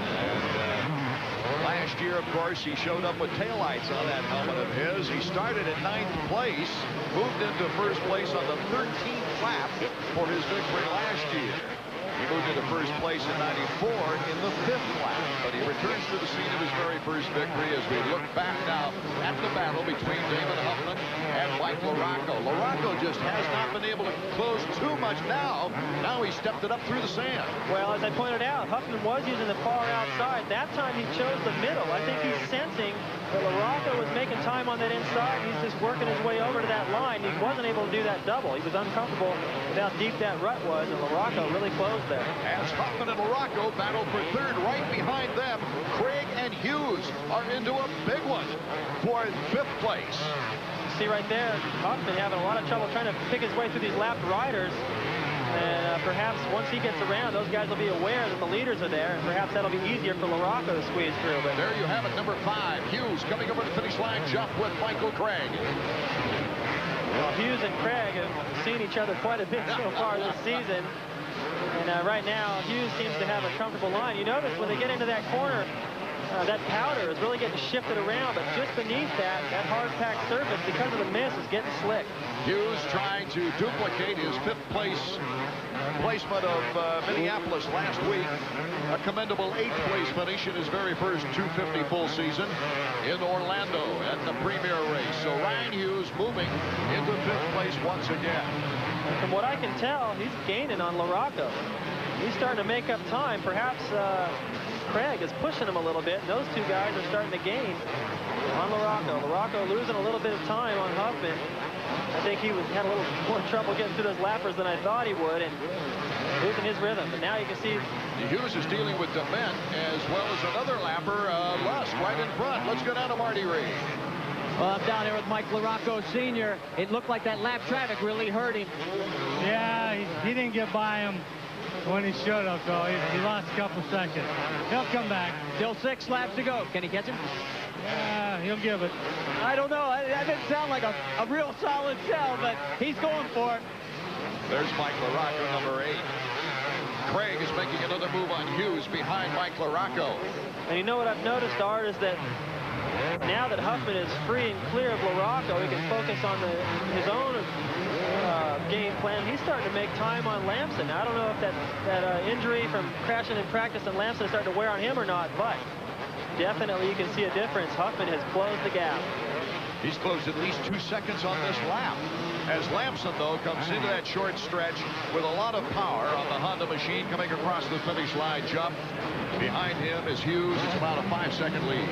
S1: And last year, of course, he showed up with taillights on that helmet of his. He started at 9th place, moved into first place on the 13th lap for his victory last year. He moved into first place in 94 in the 5th lap, but he returns to the scene of his very first victory as we look back now at the battle between Damon Huffman and Mike LaRocco. LaRocco just has not been able to close too much now. Now he stepped it up through the sand.
S2: Well, as I pointed out, Huffman was using the far outside. That time he chose the middle. I think he's sensing that LaRocco was making time on that inside. He's just working his way over to that line. He wasn't able to do that double. He was uncomfortable with how deep that rut was, and LaRocco really closed there.
S1: As Huffman and LaRocco battle for third, right behind them, Craig and Hughes are into a big one for 5th place.
S2: See right there, Huffman having a lot of trouble trying to pick his way through these lapped riders. And perhaps once he gets around, those guys will be aware that the leaders are there, and perhaps that'll be easier for LaRocco to squeeze through. But
S1: there you have it, number 5, Hughes coming over the finish line, jump with Michael Craig.
S2: Well, Hughes and Craig have seen each other quite a bit so far this season. And right now, Hughes seems to have a comfortable line. You notice when they get into that corner, that powder is really getting shifted around, but just beneath that hard-packed surface, because of the mist, is getting slick.
S1: Hughes trying to duplicate his 5th place placement of Minneapolis last week. A commendable 8th place finish in his very first 250 full season in Orlando at the premier race. So Ryan Hughes moving into 5th place once again.
S2: And from what I can tell, he's gaining on LaRocco. He's starting to make up time. Perhaps Craig is pushing him a little bit, and those two guys are starting to gain on LaRocco. LaRocco losing a little bit of time on Huffman. I think he had a little more trouble getting through those lappers than I thought he would, and losing his rhythm. But now you can see
S1: Hughes is dealing with Dement as well as another lapper, Lusk, right in front. Let's go down to Marty Reed.
S8: Well, I'm down here with Mike LaRocco Sr. It looked like that lap traffic really hurt him.
S17: Yeah, he didn't get by him when he should have, so he lost a couple seconds. He'll come back.
S8: Still 6 laps to go. Can he catch him?
S17: Yeah, he'll give it.
S8: I don't know. That didn't sound like a real solid tell, but he's going for it.
S1: There's Mike LaRocco, number 8. Craig is making another move on Hughes behind Mike LaRocco.
S2: And you know what I've noticed, Art, is that now that Huffman is free and clear of LaRocco, he can focus on his own game plan. He's starting to make time on Lamson. I don't know if that injury from crashing in practice on Lamson is starting to wear on him or not, but definitely you can see a difference. Huffman has closed the gap.
S1: He's closed at least 2 seconds on this lap. As Lamson, though, comes into that short stretch with a lot of power on the Honda machine coming across the finish line jump. Behind him is Hughes. It's about a 5-second lead.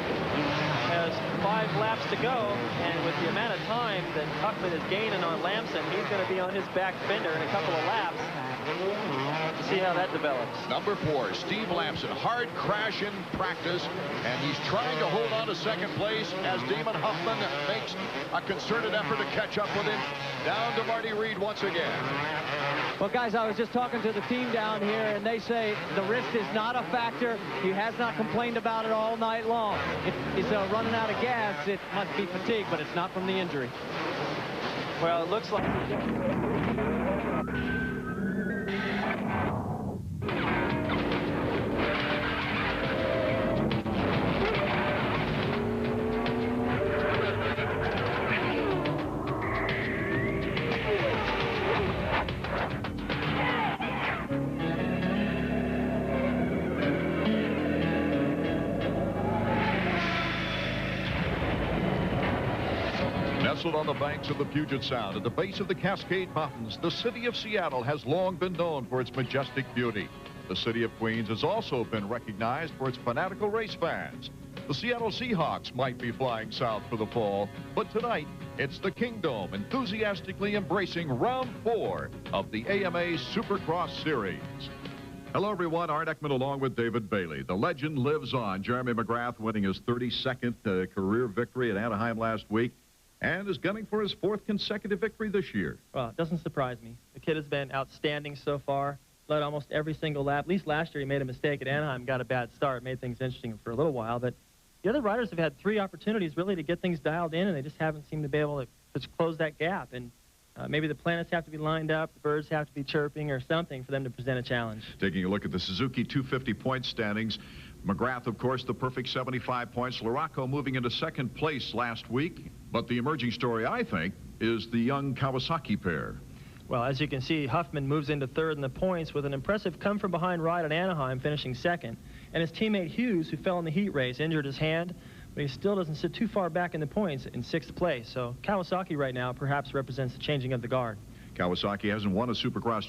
S2: Has 5 laps to go, and with the amount of time that Huffman is gaining on Lamson, he's going to be on his back fender in a couple of laps. We'll see how that develops.
S1: Number 4, Steve Lamson, hard crash in practice, and he's trying to hold on to second place as Damon Huffman makes a concerted effort to catch up with him. Down to Marty Reed once again.
S8: Well, guys, I was just talking to the team down here, and they say the wrist is not a factor. He has not complained about it all night long. If he's running out of gas, it must be fatigue, but it's not from the injury.
S2: Well, it looks like...
S1: Nestled on the banks of the Puget Sound at the base of the Cascade Mountains, the city of Seattle has long been known for its majestic beauty. The city of Queens has also been recognized for its fanatical race fans. The Seattle Seahawks might be flying south for the fall, but tonight it's the Kingdome enthusiastically embracing round 4 of the AMA Supercross Series. Hello, everyone. Art Ekman along with David Bailey. The legend lives on. Jeremy McGrath winning his 32nd career victory at Anaheim last week, and is gunning for his 4th consecutive victory this year.
S2: Well, it doesn't surprise me. The kid has been outstanding so far. Led almost every single lap. At least last year he made a mistake at Anaheim, got a bad start, made things interesting for a little while. But the other riders have had 3 opportunities really to get things dialed in, and they just haven't seemed to be able to close that gap. And maybe the planets have to be lined up, the birds have to be chirping or something for them to present a challenge.
S1: Taking a look at the Suzuki 250 point standings, McGrath, of course, the perfect 75 points. Larocco moving into 2nd place last week. But the emerging story, I think, is the young Kawasaki pair.
S2: Well, as you can see, Huffman moves into 3rd in the points with an impressive come-from-behind ride at Anaheim, finishing 2nd. And his teammate Hughes, who fell in the heat race, injured his hand, but he still doesn't sit too far back in the points in 6th place. So Kawasaki right now perhaps represents the changing of the guard.
S1: Kawasaki hasn't won a Supercross championship